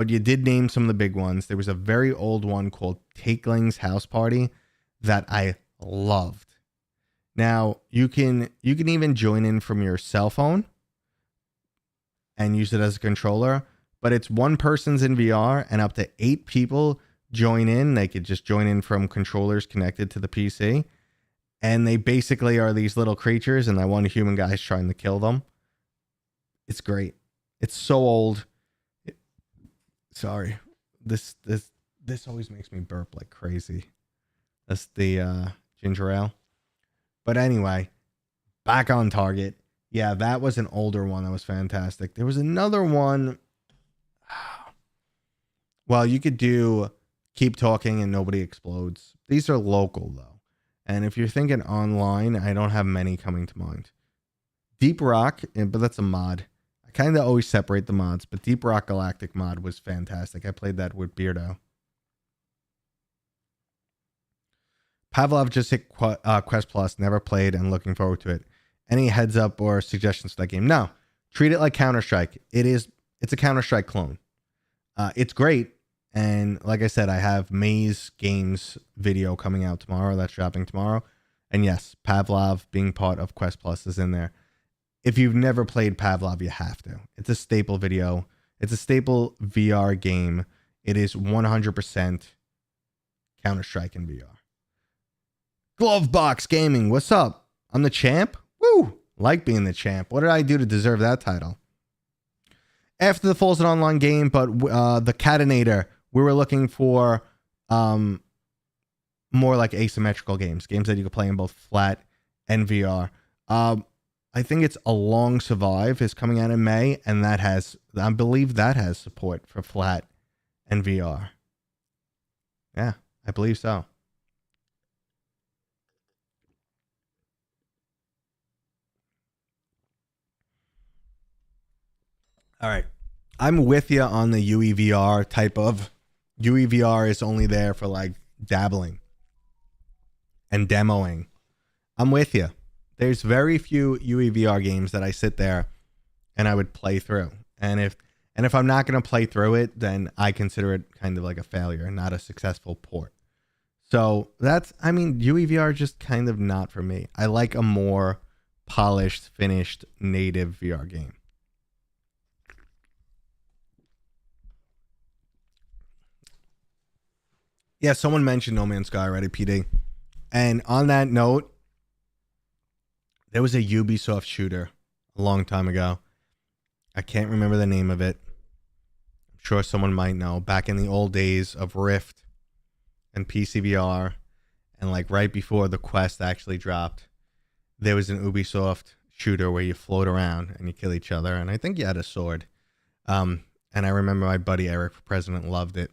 Speaker 1: you did name some of the big ones. There was a very old one called Takeling's House Party that I loved. Now, you can even join in from your cell phone and use it as a controller. But it's one person's in VR and up to 8 people join in. They could just join in from controllers connected to the PC. And they basically are these little creatures, and that one human guy's trying to kill them. It's great. It's so old. Sorry. This always makes me burp like crazy. That's the ginger ale. But anyway, back on target. Yeah, that was an older one that was fantastic. There was another one. Well, you could do Keep Talking and Nobody Explodes. These are local, though. And if you're thinking online, I don't have many coming to mind. Deep Rock, but that's a mod. I kind of always separate the mods, but Deep Rock Galactic mod was fantastic. I played that with Beardo. Pavlov just hit Quest Plus, never played, and looking forward to it. Any heads up or suggestions for that game? No. Treat it like Counter-Strike. It's a Counter-Strike clone. It's great. And like I said, I have Maze Games video coming out tomorrow. That's dropping tomorrow. And yes, Pavlov being part of Quest Plus is in there. If you've never played Pavlov, you have to. It's a staple video. It's a staple VR game. It is 100% Counter-Strike in VR. Glovebox Gaming, what's up? I'm the champ? Woo! Like being the champ. What did I do to deserve that title? After the Fall's an online game, but the Catinator, we were looking for more like asymmetrical games that you could play in both flat and VR. I think it's A Long Survive is coming out in May, and I believe that has support for flat and VR. Yeah, I believe so. All right. I'm with you on the UEVR type of. UEVR is only there for like dabbling and demoing. I'm with you. There's very few UEVR games that I sit there and I would play through. And if I'm not going to play through it, then I consider it kind of like a failure, not a successful port. So UEVR is just kind of not for me. I like a more polished, finished, native VR game. Yeah, someone mentioned No Man's Sky already, PD. And on that note, there was a Ubisoft shooter a long time ago. I can't remember the name of it. I'm sure someone might know. Back in the old days of Rift and PCVR, and like right before the Quest actually dropped, there was an Ubisoft shooter where you float around and you kill each other. And I think you had a sword. And I remember my buddy Eric for President loved it.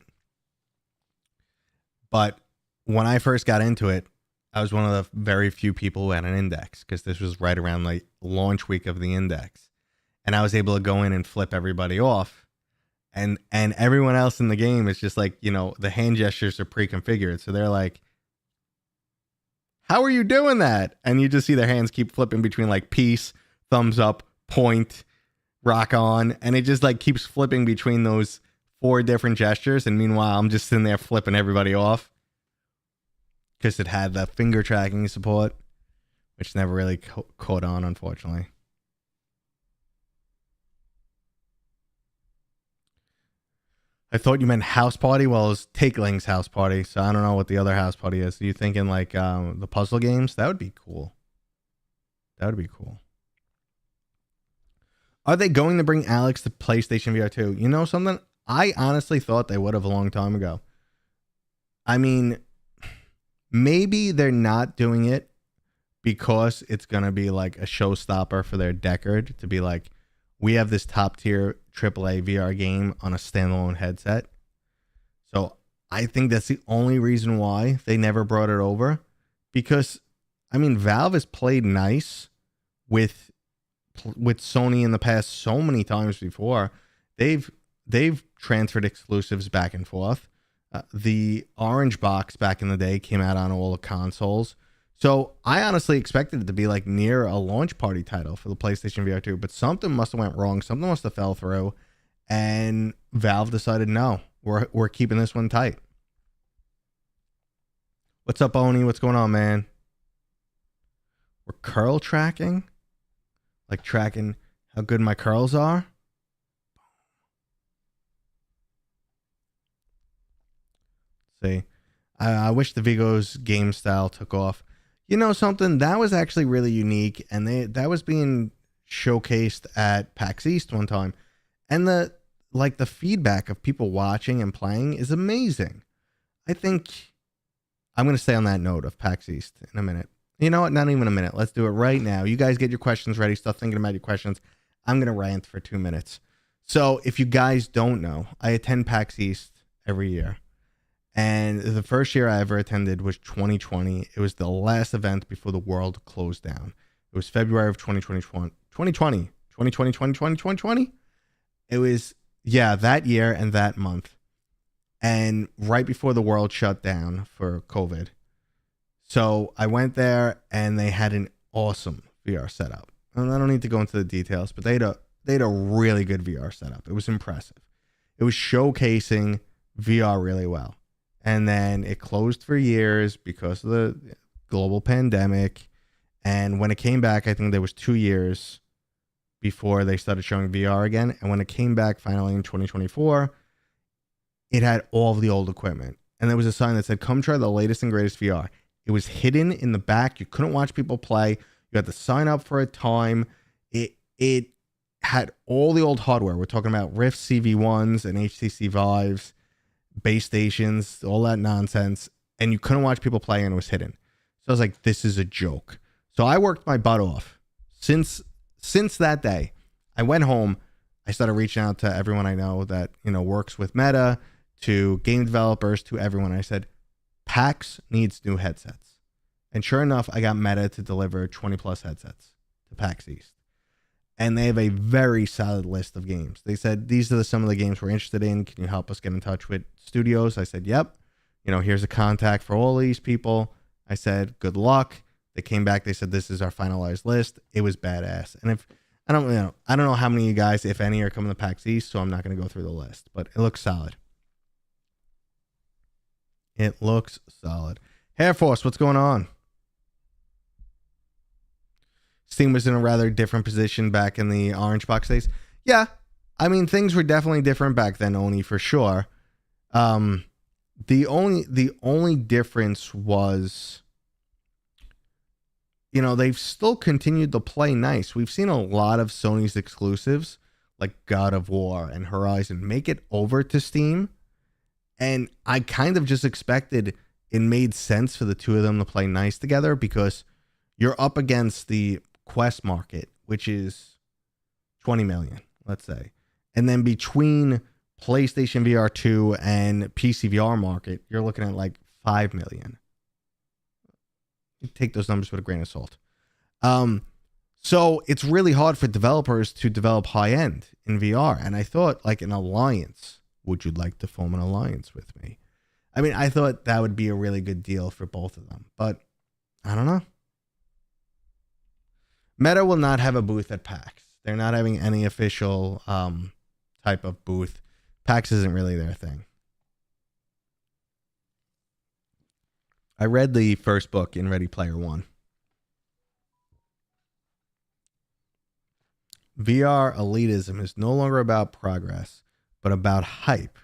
Speaker 1: But when I first got into it, I was one of the very few people who had an index, because this was right around like launch week of the index. And I was able to go in and flip everybody off. And everyone else in the game is just like, the hand gestures are pre-configured. So they're like, how are you doing that? And you just see their hands keep flipping between like peace, thumbs up, point, rock on. And it just like keeps flipping between those 4 different gestures, and meanwhile I'm just sitting there flipping everybody off because it had the finger tracking support, which never really caught on, unfortunately. I thought you meant house party. Well, it was Takeling's house party, so I don't know what the other house party is. Are you thinking like the puzzle games? That would be cool. That would be cool. Are they going to bring Alex to PlayStation VR 2? You know something? I honestly thought they would have a long time ago. I mean, maybe they're not doing it because it's going to be like a showstopper for their deckard to be like, we have this top tier AAA VR game on a standalone headset. So I think that's the only reason why they never brought it over. Because, I mean, Valve has played nice with Sony in the past so many times before. They've transferred exclusives back and forth. The Orange Box back in the day came out on all the consoles. So I honestly expected it to be like near a launch party title for the PlayStation VR 2, but something must have went wrong. Something must have fell through, and Valve decided, no, we're keeping this one tight. What's up, Oni? What's going on, man? We're curl tracking? Like tracking how good my curls are? See, I wish the Vigo's game style took off. You know something? That was actually really unique, and that was being showcased at PAX East one time. And the feedback of people watching and playing is amazing. I think I'm going to stay on that note of PAX East in a minute. You know what? Not even a minute. Let's do it right now. You guys get your questions ready. Start thinking about your questions. I'm going to rant for 2 minutes. So if you guys don't know, I attend PAX East every year. And the first year I ever attended was 2020. It was the last event before the world closed down. It was February of 2020. 2020. It was, yeah, that year and that month. And right before the world shut down for COVID. So I went there and they had an awesome VR setup. And I don't need to go into the details, but they had a really good VR setup. It was impressive. It was showcasing VR really well. And then it closed for years because of the global pandemic. And when it came back, I think there was 2 years before they started showing VR again. And when it came back finally in 2024, it had all of the old equipment. And there was a sign that said, come try the latest and greatest VR. It was hidden in the back. You couldn't watch people play. You had to sign up for a time. It had all the old hardware. We're talking about Rift CV1s and HTC Vives, base stations, all that nonsense. And you couldn't watch people play, and it was hidden. So I was like, this is a joke. So I worked my butt off. Since that day, I went home. I started reaching out to everyone I know that, works with Meta, to game developers, to everyone. I said, PAX needs new headsets. And sure enough, I got Meta to deliver 20 plus headsets to PAX East. And they have a very solid list of games. They said, these are some of the games we're interested in. Can you help us get in touch with studios? I said, yep. Here's a contact for all these people. I said, good luck. They came back. They said, this is our finalized list. It was badass. And if I don't know how many of you guys, if any, are coming to PAX East, so I'm not going to go through the list, but it looks solid. It looks solid. Hair Force, what's going on? Steam was in a rather different position back in the Orange Box days. Yeah, I mean, things were definitely different back then, Oni, for sure. The only difference was, they've still continued to play nice. We've seen a lot of Sony's exclusives, like God of War and Horizon, make it over to Steam. And I kind of just expected it made sense for the two of them to play nice together, because you're up against the Quest market, which is 20 million, let's say. And then between PlayStation VR 2 and PCVR market, you're looking at like 5 million. You take those numbers with a grain of salt. So it's really hard for developers to develop high end in VR. And I thought, like, an alliance. Would you like to form an alliance with me? I mean, I thought that would be a really good deal for both of them, but I don't know. Meta will not have a booth at PAX. They're not having any official type of booth. PAX isn't really their thing. I read the first book in Ready Player One. VR elitism is no longer about progress, but about hype.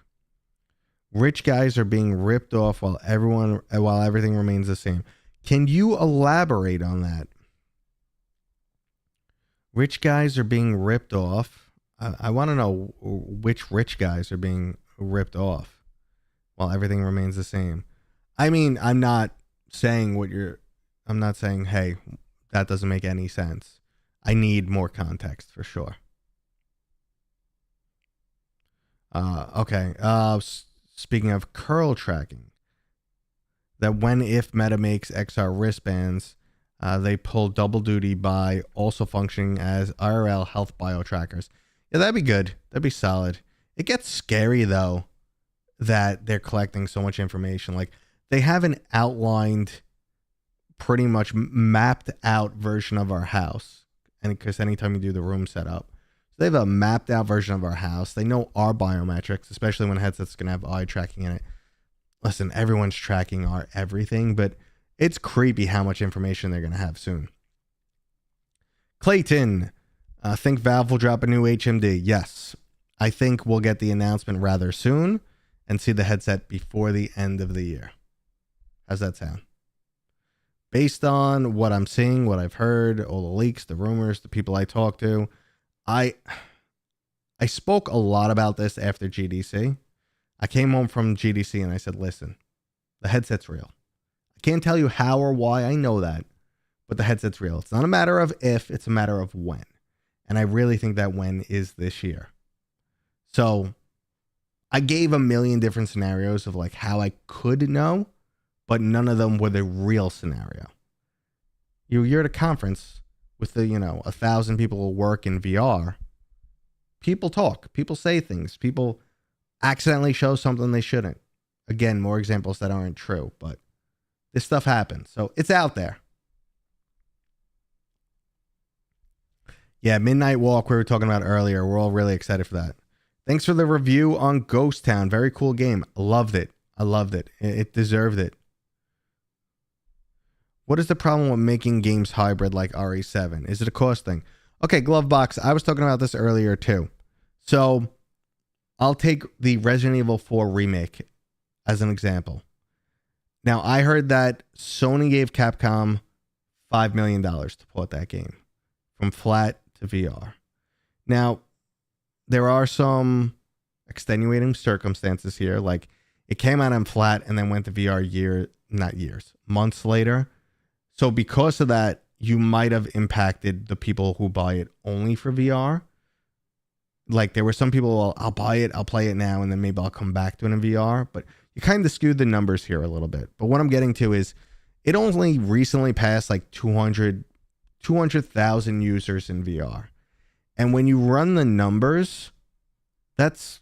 Speaker 1: Rich guys are being ripped off while everything remains the same. Can you elaborate on that? Rich guys are being ripped off. I want to know which rich guys are being ripped off while everything remains the same. I mean, I'm not saying, hey, that doesn't make any sense. I need more context for sure. Okay. Speaking of curl tracking, that if Meta makes XR wristbands, they pull double duty by also functioning as IRL health bio trackers. Yeah, that'd be good. That'd be solid. It gets scary though that they're collecting so much information. Like, they have an outlined, pretty much mapped out version of our house. And because anytime you do the room setup, so they have a mapped out version of our house. They know our biometrics, especially when headsets going to have eye tracking in it. Listen, everyone's tracking our everything, but it's creepy how much information they're going to have soon. Clayton, think Valve will drop a new HMD? Yes. I think we'll get the announcement rather soon and see the headset before the end of the year. How's that sound? Based on what I'm seeing, what I've heard, all the leaks, the rumors, the people I talk to, I spoke a lot about this after GDC. I came home from GDC and I said, listen, the headset's real. I can't tell you how or why I know that, but the headset's real. It's not a matter of if, it's a matter of when. And I really think that when is this year. So I gave a million different scenarios of like how I could know, but none of them were the real scenario. You're at a conference with 1,000 people who work in VR. People talk, people say things, people accidentally show something they shouldn't. Again, more examples that aren't true, but this stuff happens. So it's out there. Yeah, Midnight Walk we were talking about earlier. We're all really excited for that. Thanks for the review on Ghost Town. Very cool game. Loved it. I loved it. It deserved it. What is the problem with making games hybrid like RE7? Is it a cost thing? Okay, Glovebox, I was talking about this earlier too. So I'll take the Resident Evil 4 remake as an example. Now, I heard that Sony gave Capcom $5 million to port that game from flat to VR. Now, there are some extenuating circumstances here. Like, it came out on flat and then went to VR months later. So because of that, you might have impacted the people who buy it only for VR. Like, there were some people, well, I'll buy it, I'll play it now, and then maybe I'll come back to it in VR. But you kind of skewed the numbers here a little bit. But what I'm getting to is it only recently passed like 200,000 users in VR. And when you run the numbers, that's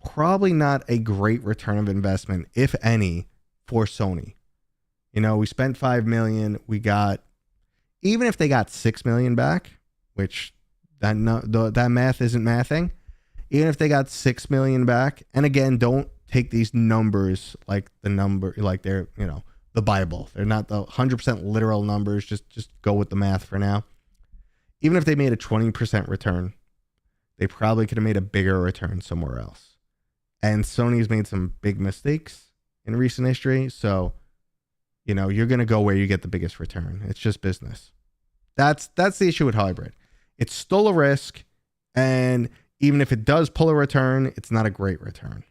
Speaker 1: probably not a great return of investment, if any, for Sony. We spent $5 million. We got, even if they got $6 million back, which that math isn't mathing. Even if they got $6 million back, and again, don't take these numbers like the number, like they're, the Bible. They're not the 100% literal numbers. Just go with the math for now. Even if they made a 20% return, they probably could have made a bigger return somewhere else. And Sony's made some big mistakes in recent history. So, you're going to go where you get the biggest return. It's just business. That's the issue with hybrid. It's still a risk. And even if it does pull a return, it's not a great return.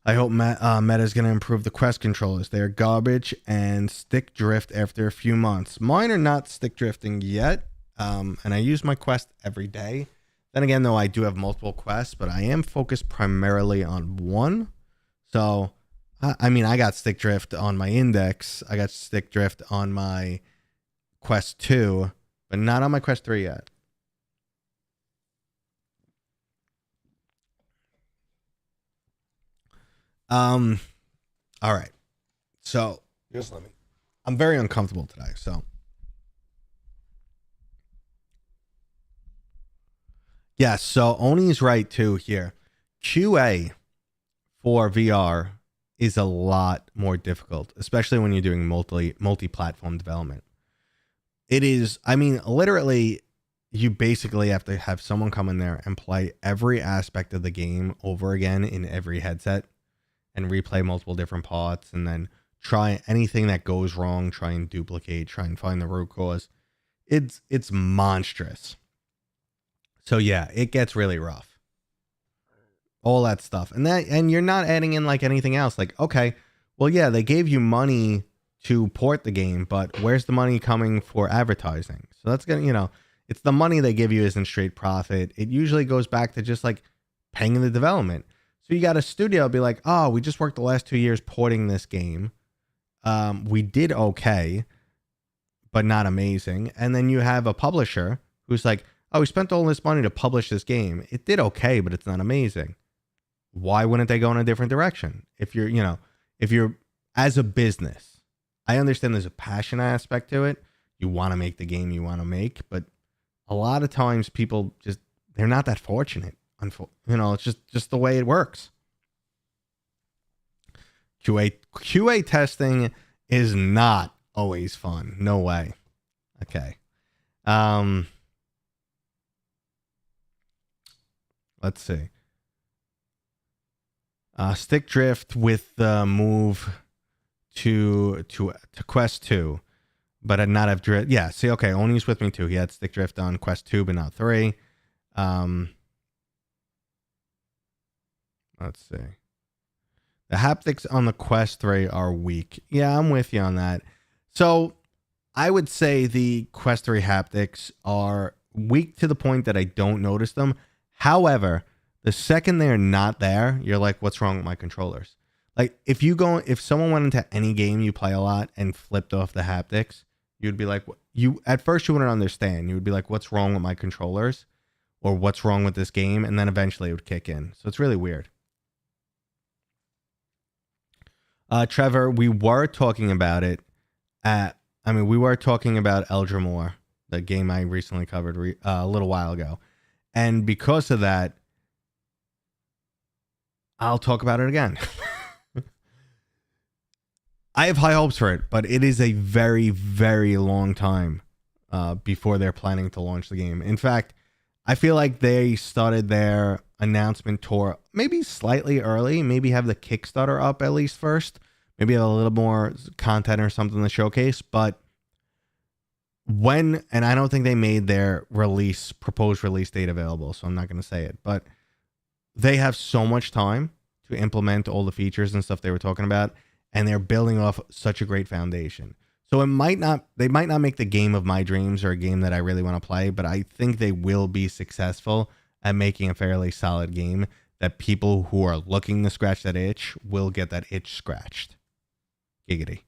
Speaker 1: I hope Meta is going to improve the Quest controllers. They are garbage and stick drift after a few months. Mine are not stick drifting yet. And I use my Quest every day. Then again, though, I do have multiple Quests, but I am focused primarily on one. So, I got stick drift on my Index. I got stick drift on my Quest 2, but not on my Quest 3 yet. All right. So, I'm very uncomfortable today, so. Yes, so Oni's right too here. QA for VR is a lot more difficult, especially when you're doing multi-platform development. It is, literally, you basically have to have someone come in there and play every aspect of the game over again in every headset and replay multiple different parts, and then try anything that goes wrong, try and duplicate, try and find the root cause. It's monstrous. So yeah, it gets really rough. All that stuff. And you're not adding in like anything else. Like, okay, well, yeah, they gave you money to port the game, but where's the money coming for advertising? So that's gonna, it's the money they give you isn't straight profit. It usually goes back to just like paying the development. So you got a studio be like, oh, we just worked the last 2 years porting this game. We did okay, but not amazing. And then you have a publisher who's like, oh, we spent all this money to publish this game. It did okay, but it's not amazing. Why wouldn't they go in a different direction? If you're as a business, I understand there's a passion aspect to it. You want to make the game you want to make, but a lot of times people just, they're not that fortunate. It's just the way it works. QA testing is not always fun. No way. Okay. Let's see. Stick drift with the move to Quest 2, but not have drift. Yeah, see, okay, Oni's with me too. He had stick drift on Quest 2, but not 3. Let's see. The haptics on the Quest 3 are weak. Yeah, I'm with you on that. So I would say the Quest 3 haptics are weak to the point that I don't notice them. However, the second they're not there, you're like, what's wrong with my controllers? Like if someone went into any game you play a lot and flipped off the haptics, you'd be like, at first you wouldn't understand. You would be like, what's wrong with my controllers? Or what's wrong with this game? And then eventually it would kick in. So it's really weird. Trevor, we were talking about it we were talking about Eldrimore, the game I recently covered a little while ago. And because of that, I'll talk about it again. I have high hopes for it, but it is a very, very long time before they're planning to launch the game. In fact, I feel like they started their announcement tour maybe slightly early, maybe have the Kickstarter up at least first, maybe have a little more content or something to showcase. But and I don't think they made their proposed release date available, so I'm not going to say it, but they have so much time to implement all the features and stuff they were talking about, and they're building off such a great foundation. So they might not make the game of my dreams or a game that I really want to play, but I think they will be successful at making a fairly solid game that people who are looking to scratch that itch will get that itch scratched. Giggity.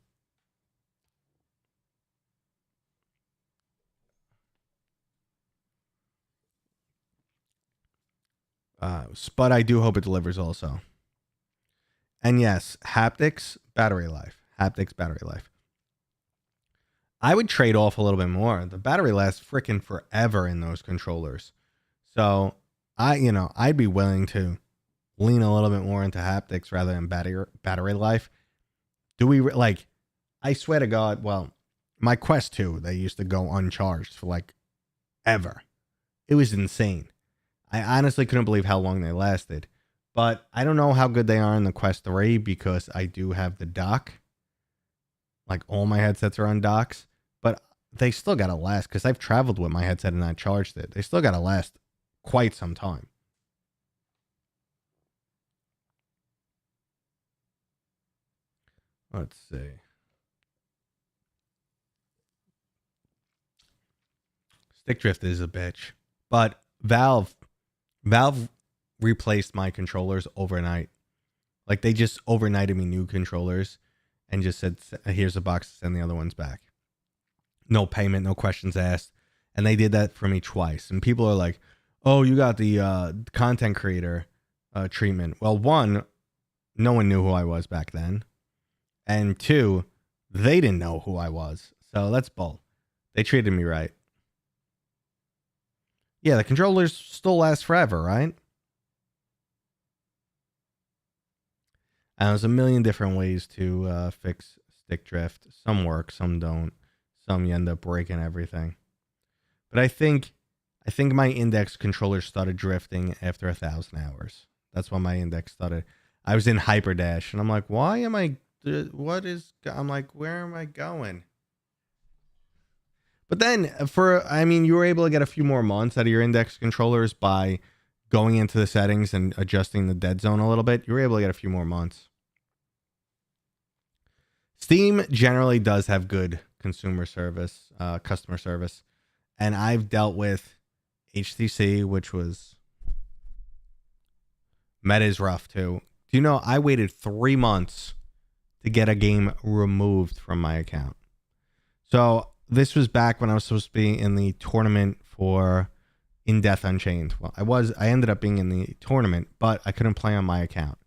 Speaker 1: But I do hope it delivers also. And yes, haptics, battery life. Haptics, battery life. I would trade off a little bit more. The battery lasts freaking forever in those controllers. So I'd be willing to lean a little bit more into haptics rather than battery life. I swear to God, well, my Quest 2, they used to go uncharged for like ever. It was insane. I honestly couldn't believe how long they lasted. But I don't know how good they are in the Quest 3 because I do have the dock. Like all my headsets are on docks. But they still got to last because I've traveled with my headset and not charged it. They still got to last quite some time. Let's see. Stick drift is a bitch. But Valve replaced my controllers overnight. Like they just overnighted me new controllers and just said, here's a box, send the other ones back. No payment, no questions asked. And they did that for me twice. And people are like, oh, you got the content creator treatment. Well, one, no one knew who I was back then. And two, they didn't know who I was. So that's bull. They treated me right. Yeah, the controllers still last forever, right? And there's a million different ways to fix stick drift. Some work, some don't. Some you end up breaking everything. But I think I think my index controller started drifting after 1,000 hours. That's when my index started. I was in hyperdash, and I'm like, why am I? What is? I'm like, where am I going? But then, I mean, you were able to get a few more months out of your index controllers by going into the settings and adjusting the dead zone a little bit. You were able to get a few more months. Steam generally does have good consumer service, customer service. And I've dealt with HTC, which was... Meta is rough, too. Do you know, I waited 3 months to get a game removed from my account. So this was back when I was supposed to be in the tournament for In Death Unchained. Well, I ended up being in the tournament, but I couldn't play on my account.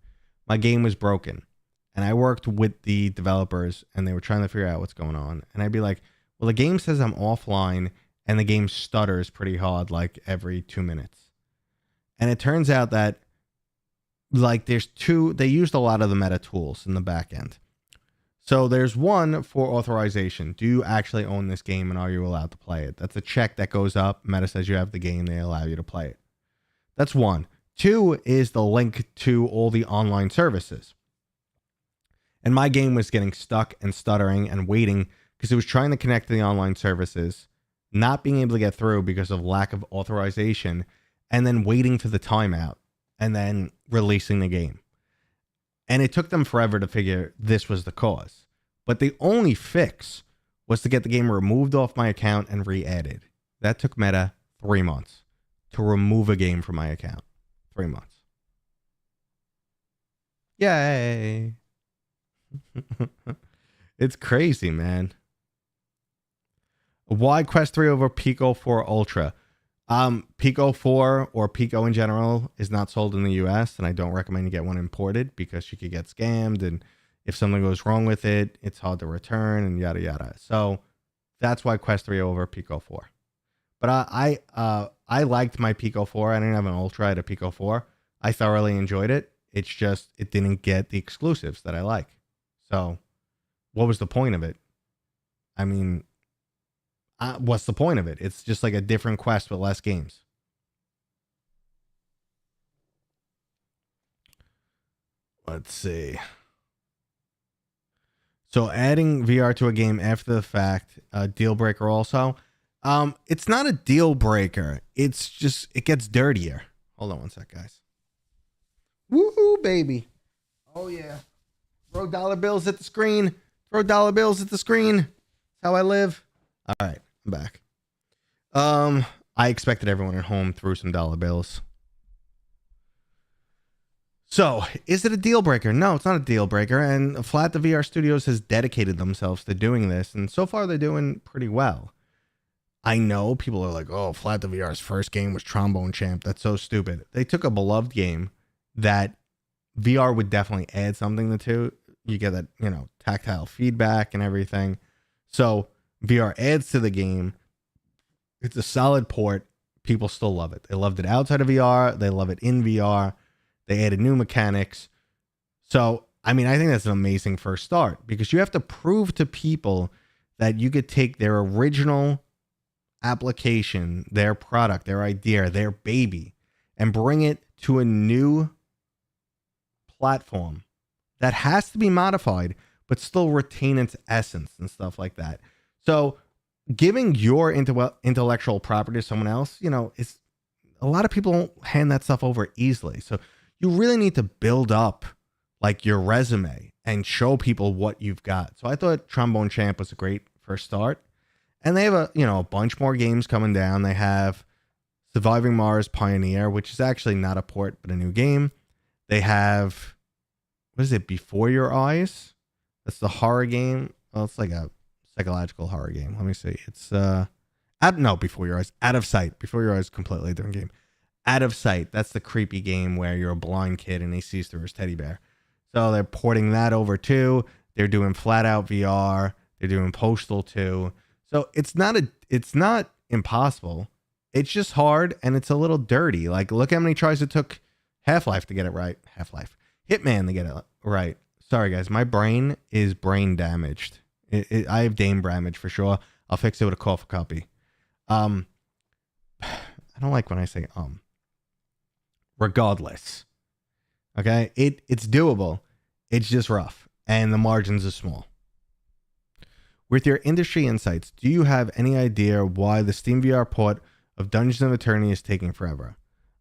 Speaker 1: My game was broken. And I worked with the developers, and they were trying to figure out what's going on. And I'd be like, well, the game says I'm offline, and the game stutters pretty hard, like every 2 minutes. And it turns out that, like, they used a lot of the meta tools in the back end. So there's one for authorization. Do you actually own this game, and are you allowed to play it? That's a check that goes up. Meta says you have the game, they allow you to play it. That's one. Two is the link to all the online services. And my game was getting stuck and stuttering and waiting because it was trying to connect to the online services, not being able to get through because of lack of authorization, and then waiting for the timeout and then releasing the game. And it took them forever to figure this was the cause. But the only fix was to get the game removed off my account and re-added. That took Meta 3 months to remove a game from my account. 3 months. Yay. It's crazy, man. Why Quest 3 over Pico 4 Ultra? Pico 4 or Pico in general is not sold in the US, and I don't recommend you get one imported because you could get scammed, and if something goes wrong with it, it's hard to return and yada yada. So that's why Quest 3 over Pico 4. But I liked my Pico 4. I didn't have an Ultra, I had a Pico 4. I thoroughly enjoyed it. It's just it didn't get the exclusives that I like. So what was the point of it? I mean, what's the point of it? It's just like a different Quest with less games. Let's see. So adding VR to a game after the fact, a deal breaker also. It's not a deal breaker. It's just, it gets dirtier. Hold on one sec, guys. Woohoo, baby. Oh, yeah. Throw dollar bills at the screen. Throw dollar bills at the screen. That's how I live. All right, I'm back. I expected everyone at home threw some dollar bills. So, is it a deal breaker? No, it's not a deal breaker. And Flat the VR Studios has dedicated themselves to doing this. And so far, they're doing pretty well. I know people are like, oh, Flat the VR's first game was Trombone Champ. That's so stupid. They took a beloved game that VR would definitely add something to. You get that, tactile feedback and everything. So VR adds to the game. It's a solid port. People still love it. They loved it outside of VR. They love it in VR. They added new mechanics. So, I mean, I think that's an amazing first start because you have to prove to people that you could take their original application, their product, their idea, their baby, and bring it to a new platform that has to be modified, but still retain its essence and stuff like that. So giving your intellectual property to someone else, is a lot of people don't hand that stuff over easily. So you really need to build up like your resume and show people what you've got. So I thought Trombone Champ was a great first start. And they have a bunch more games coming down. They have Surviving Mars Pioneer, which is actually not a port, but a new game. They have, what is it, Before Your Eyes? That's the horror game. Well, it's like a psychological horror game. Let me see. It's, Before Your Eyes. Out of Sight. Before Your Eyes is a completely different game. Out of Sight. That's the creepy game where you're a blind kid and he sees through his teddy bear. So they're porting that over too. They're doing Flat Out VR. They're doing Postal 2. So it's not impossible. It's just hard and it's a little dirty. Like, look how many tries it took Half-Life to get it right. Hitman to get it right. Sorry, guys. My brain is brain damaged. I have Dame damage for sure. I'll fix it with a cough copy. I don't like when I say regardless. Okay, it's doable. It's just rough, and the margins are small. With your industry insights, do you have any idea why the steamvr port of Dungeons of Eternity is taking forever?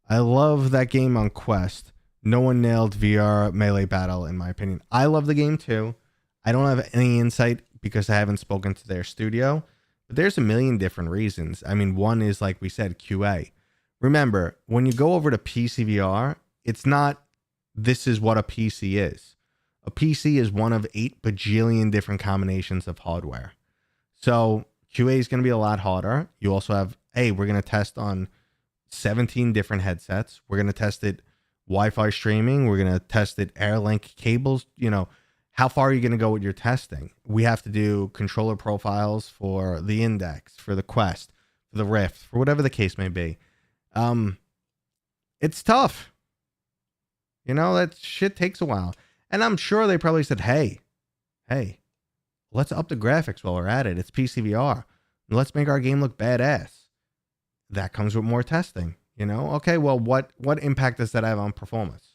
Speaker 1: I love that game on Quest. No one nailed VR melee battle, in my opinion. I love the game too. I don't have any insight because I haven't spoken to their studio, but there's a million different reasons. I mean, one is, like we said, QA. Remember, when you go over to pcvr, it's not this is what a PC is. A PC is one of 8 bajillion different combinations of hardware. So QA is going to be a lot harder. You also have, hey, we're going to test on 17 different headsets. We're going to test it Wi-Fi streaming. We're going to test it Airlink cables. You know, how far are you going to go with your testing? We have to do controller profiles for the Index, for the Quest, for the Rift, for whatever the case may be. It's tough. You know, that shit takes a while. And I'm sure they probably said, hey, let's up the graphics while we're at it. It's PCVR. Let's make our game look badass. That comes with more testing, you know? Okay, well, what impact does that have on performance?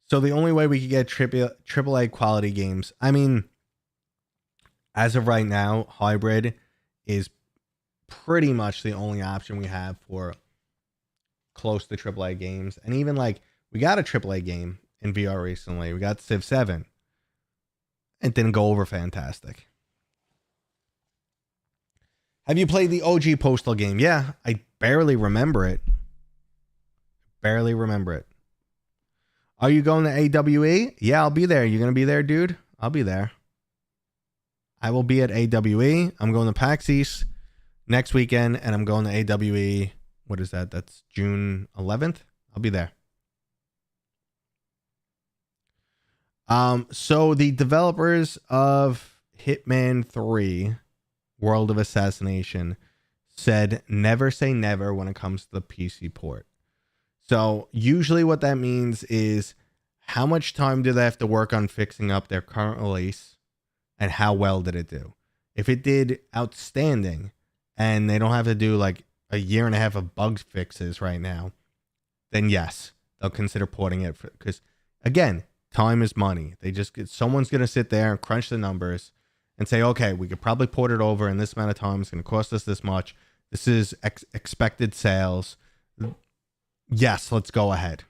Speaker 1: So the only way we could get AAA quality games, I mean, as of right now, hybrid is pretty much the only option we have for close to AAA games. And even like we got a AAA game in VR recently. We got Civ 7. It didn't go over fantastic. Have you played the OG Postal game? Yeah, I barely remember it. Are you going to AWE? Yeah, I'll be there. You going to be there, dude? I'll be there. I will be at AWE. I'm going to PAX East next weekend, and I'm going to AWE. What is that? That's June 11th. I'll be there. So the developers of Hitman 3, World of Assassination, said never say never when it comes to the PC port. So usually what that means is how much time do they have to work on fixing up their current release, and how well did it do? If it did outstanding and they don't have to do like a year and a half of bug fixes right now, then yes, they'll consider porting it, because again, time is money. Someone's going to sit there and crunch the numbers and say, okay, we could probably port it over in this amount of time. It's going to cost us this much. This is expected sales. Yes, let's go ahead.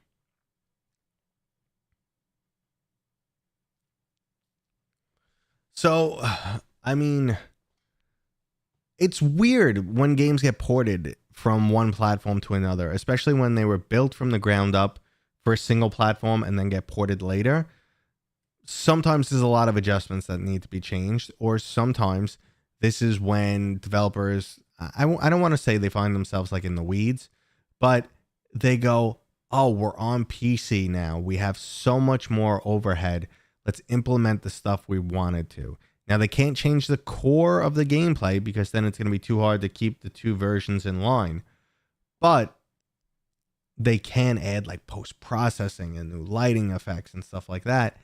Speaker 1: So, I mean, it's weird when games get ported from one platform to another, especially when they were built from the ground up for a single platform and then get ported later. Sometimes there's a lot of adjustments that need to be changed, or sometimes this is when developers, I don't want to say they find themselves like in the weeds, but they go, oh, we're on PC now. We have so much more overhead. Let's implement the stuff we wanted to. Now, they can't change the core of the gameplay because then it's going to be too hard to keep the two versions in line. But they can add like post-processing and new lighting effects and stuff like that.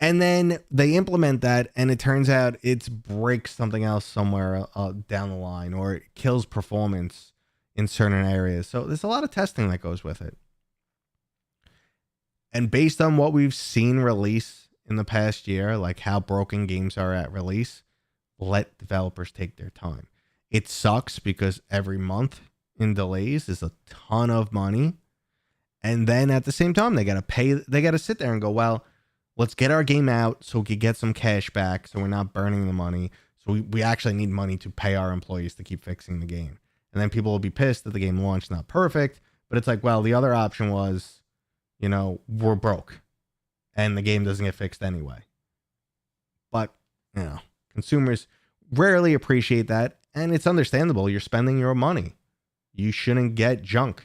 Speaker 1: And then they implement that, and it turns out it breaks something else somewhere down the line, or it kills performance in certain areas. So there's a lot of testing that goes with it. And based on what we've seen release in the past year, like how broken games are at release, let developers take their time. It sucks because every month in delays is a ton of money. And then at the same time, they got to sit there and go, well, let's get our game out so we can get some cash back, so we're not burning the money. So we actually need money to pay our employees to keep fixing the game. And then people will be pissed that the game launched not perfect. But it's like, well, the other option was, you know, we're broke and the game doesn't get fixed anyway. But, you know, consumers rarely appreciate that. And it's understandable. You're spending your money. You shouldn't get junk.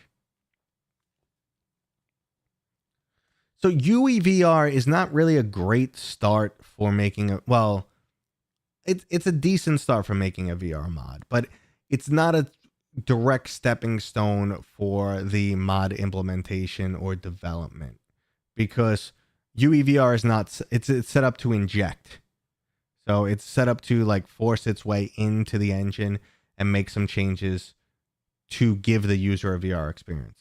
Speaker 1: So UEVR is not really a great start for making it's a decent start for making a VR mod, but it's not a direct stepping stone for the mod implementation or development, because UEVR is not, it's set up to inject. So it's set up to like force its way into the engine and make some changes to give the user a VR experience.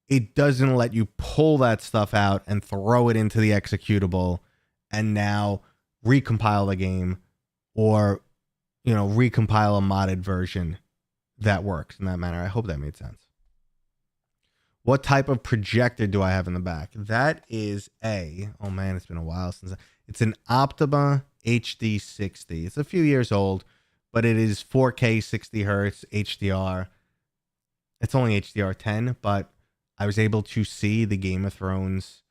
Speaker 1: It doesn't let you pull that stuff out and throw it into the executable and now recompile the game, or, you know, recompile a modded version that works in that manner. I hope that made sense. What type of projector do I have in the back? That is oh man, it's been a while since it's an Optima HD60. It's a few years old, but it is 4K 60 hertz HDR. It's only HDR 10, but I was able to see the Game of Thrones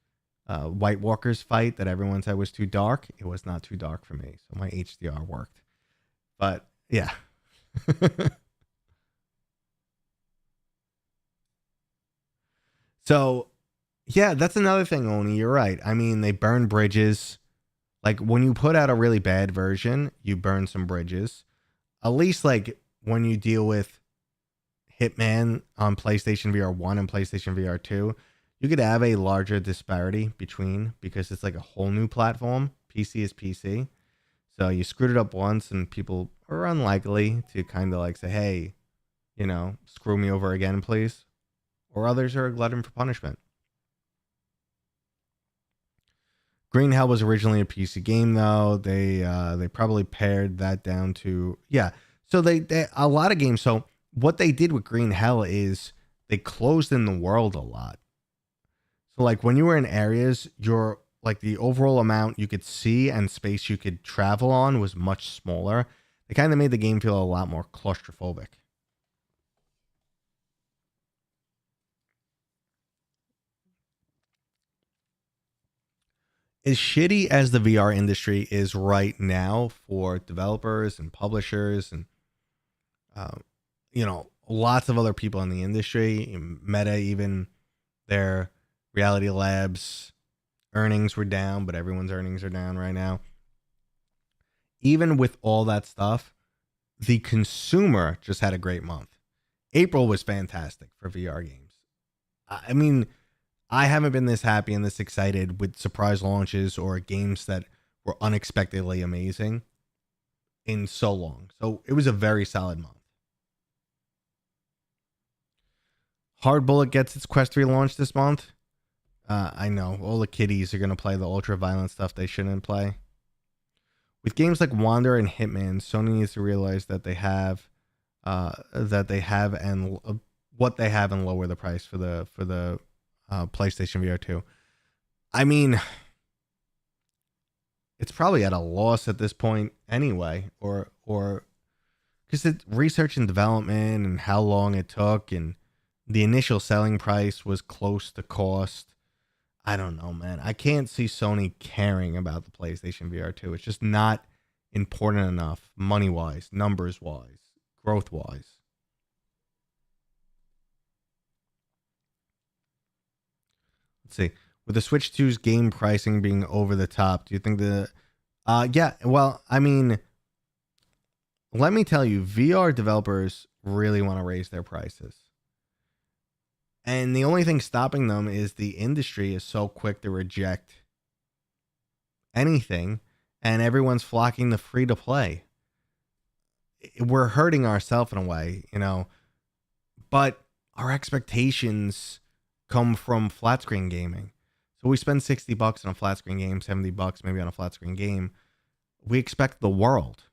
Speaker 1: White Walkers fight that everyone said was too dark. It was not too dark for me, so my HDR worked. But yeah. So yeah, that's another thing, Oni. You're right. I mean, they burn bridges. Like when you put out a really bad version, you burn some bridges. At least like when you deal with Hitman on PlayStation VR 1 and PlayStation VR 2, you could have a larger disparity between, because it's like a whole new platform. PC is PC. So you screwed it up once and people are unlikely to kind of like say, hey, you know, screw me over again, please. Or others are a glutton for punishment. Green Hell was originally a PC game, though. They probably pared that down to, yeah. So they a lot of games. So what they did with Green Hell is they closed in the world a lot. So like when you were in areas, your like the overall amount you could see and space you could travel on was much smaller. They kind of made the game feel a lot more claustrophobic. As shitty as the VR industry is right now for developers and publishers and you know, lots of other people in the industry, Meta, even their Reality Labs earnings were down, but everyone's earnings are down right now. Even with all that stuff, the consumer just had a great month. April was fantastic for VR games. I mean, I haven't been this happy and this excited with surprise launches or games that were unexpectedly amazing in so long. So it was a very solid month. Hard Bullet gets its Quest 3 launch this month. I know all the kiddies are going to play the ultra violent stuff they shouldn't play. With games like Wander and Hitman, Sony needs to realize that they have and what they have and lower the price for the PlayStation VR 2. I mean, it's probably at a loss at this point anyway, or because it's research and development and how long it took, and the initial selling price was close to cost. I don't know, man. I can't see Sony caring about the PlayStation VR 2. It's just not important enough, money-wise, numbers-wise, growth-wise. Let's see. With the Switch 2's game pricing being over the top, do you think the... yeah, well, I mean, let me tell you, VR developers really want to raise their prices. And the only thing stopping them is the industry is so quick to reject anything, and everyone's flocking to free to play. We're hurting ourselves in a way, you know, but our expectations come from flat screen gaming. So we spend $60 on a flat screen game, $70 maybe on a flat screen game. We expect the world.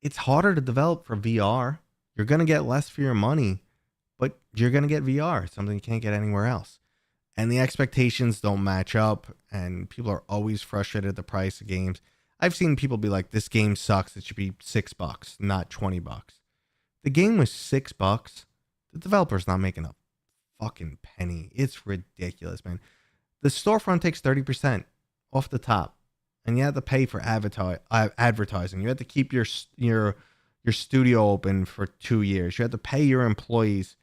Speaker 1: It's harder to develop for VR. You're going to get less for your money, but you're going to get VR, something you can't get anywhere else. And the expectations don't match up, and people are always frustrated at the price of games. I've seen people be like, this game sucks. It should be $6, not $20. The game was $6. The developer's not making a fucking penny. It's ridiculous, man. The storefront takes 30% off the top, and you have to pay for advertising. You have to keep your studio open for 2 years. You have to pay your employees.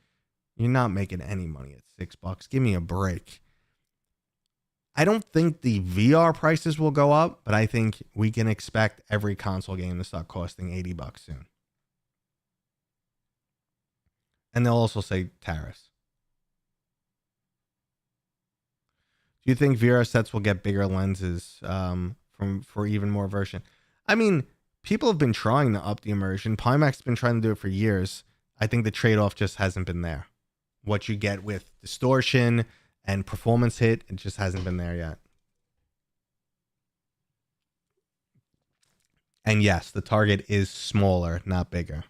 Speaker 1: You're not making any money at $6. Give me a break. I don't think the VR prices will go up, but I think we can expect every console game to start costing $80 soon. And they'll also say tariffs. you think VR sets will get bigger lenses for even more immersion? I mean, people have been trying to up the immersion. Pimax's been trying to do it for years. I think the trade-off just hasn't been there. What you get with distortion and performance hit, it just hasn't been there yet. And yes, the target is smaller, not bigger.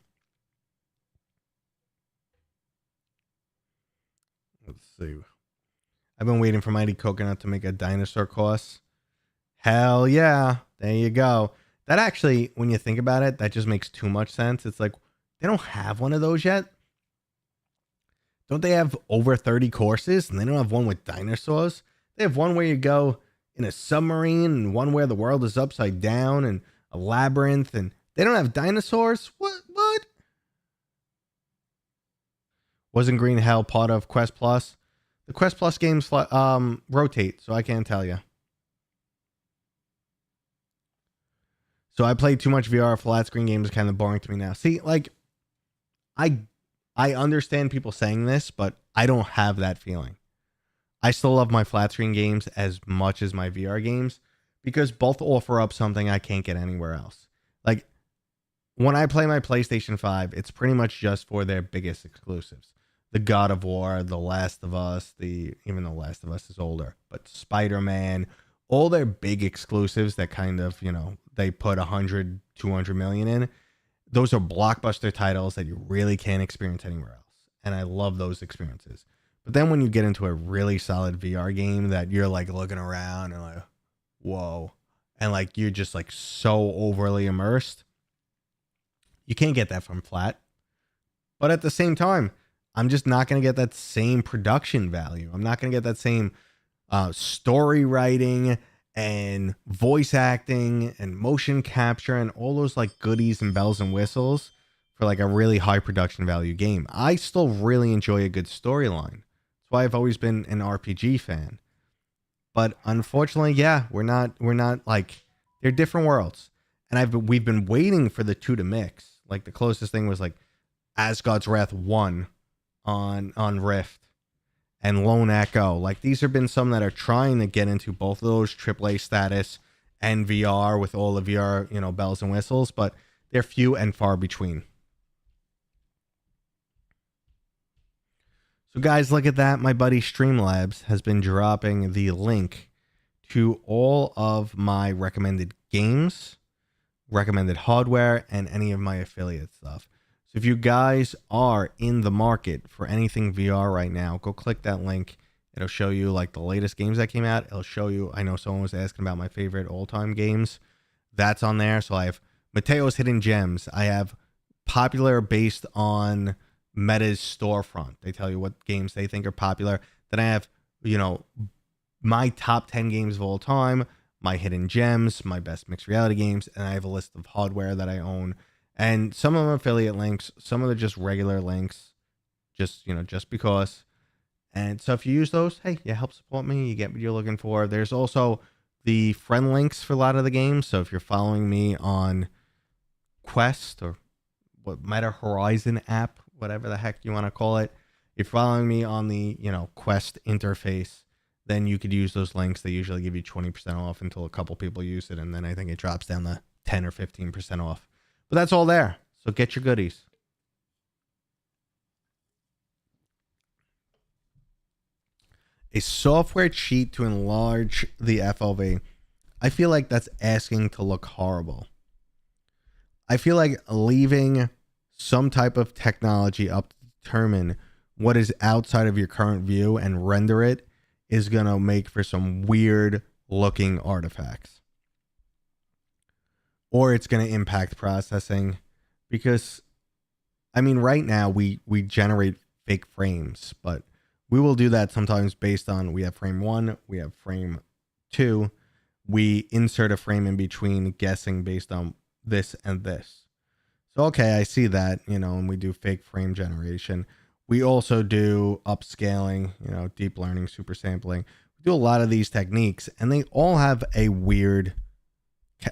Speaker 1: Let's see. I've been waiting for Mighty Coconut to make a dinosaur course. Hell yeah. There you go. That actually, when you think about it, that just makes too much sense. It's like, they don't have one of those yet. Don't they have over 30 courses? And they don't have one with dinosaurs? They have one where you go in a submarine and one where the world is upside down and a labyrinth, and they don't have dinosaurs? What? Wasn't Green Hell part of Quest Plus? The Quest Plus games rotate, so I can't tell you. So I played too much VR. Flat screen games is kind of boring to me now. See, like, I understand people saying this, but I don't have that feeling. I still love my flat screen games as much as my VR games because both offer up something I can't get anywhere else. Like, when I play my PlayStation 5, it's pretty much just for their biggest exclusives. The God of War, The Last of Us, even The Last of Us is older, but Spider-Man, all their big exclusives that kind of, they put 100, 200 million in. Those are blockbuster titles that you really can't experience anywhere else. And I love those experiences. But then when you get into a really solid VR game that you're like looking around and like, whoa. And like, you're just like so overly immersed. You can't get that from flat. But at the same time, I'm just not going to get that same production value. I'm not going to get that same story writing and voice acting and motion capture and all those like goodies and bells and whistles for like a really high production value game. I still really enjoy a good storyline. That's why I've always been an RPG fan. But unfortunately, yeah, we're not like, they're different worlds. And we've been waiting for the two to mix. Like the closest thing was like Asgard's Wrath 1 on Rift and Lone Echo. Like these have been some that are trying to get into both of those AAA status and VR with all the VR, bells and whistles, but they're few and far between. So guys, look at that. My buddy Streamlabs has been dropping the link to all of my recommended games, recommended hardware, and any of my affiliate stuff. So if you guys are in the market for anything VR right now, go click that link. It'll show you like the latest games that came out. It'll show you, I know someone was asking about my favorite all-time games. That's on there. So I have Mateo's Hidden Gems. I have popular based on Meta's storefront. They tell you what games they think are popular. Then I have, my top 10 games of all time, my hidden gems, my best mixed reality games, and I have a list of hardware that I own. And some of them are affiliate links, some of them are just regular links, just because. And so if you use those, hey, you help support me, you get what you're looking for. There's also the friend links for a lot of the games. So if you're following me on Quest or what Meta Horizon app, whatever the heck you want to call it, if you're following me on the, Quest interface, then you could use those links. They usually give you 20% off until a couple people use it. And then I think it drops down to 10 or 15% off. But that's all there. So get your goodies. A software cheat to enlarge the FOV. I feel like that's asking to look horrible. I feel like leaving some type of technology up to determine what is outside of your current view and render it is going to make for some weird looking artifacts. Or it's going to impact processing because, right now we generate fake frames, but we will do that sometimes based on, we have frame 1, we have frame 2, we insert a frame in between guessing based on this and this. So, okay, I see that, and we do fake frame generation. We also do upscaling, deep learning, super sampling. We do a lot of these techniques, and they all have a weird,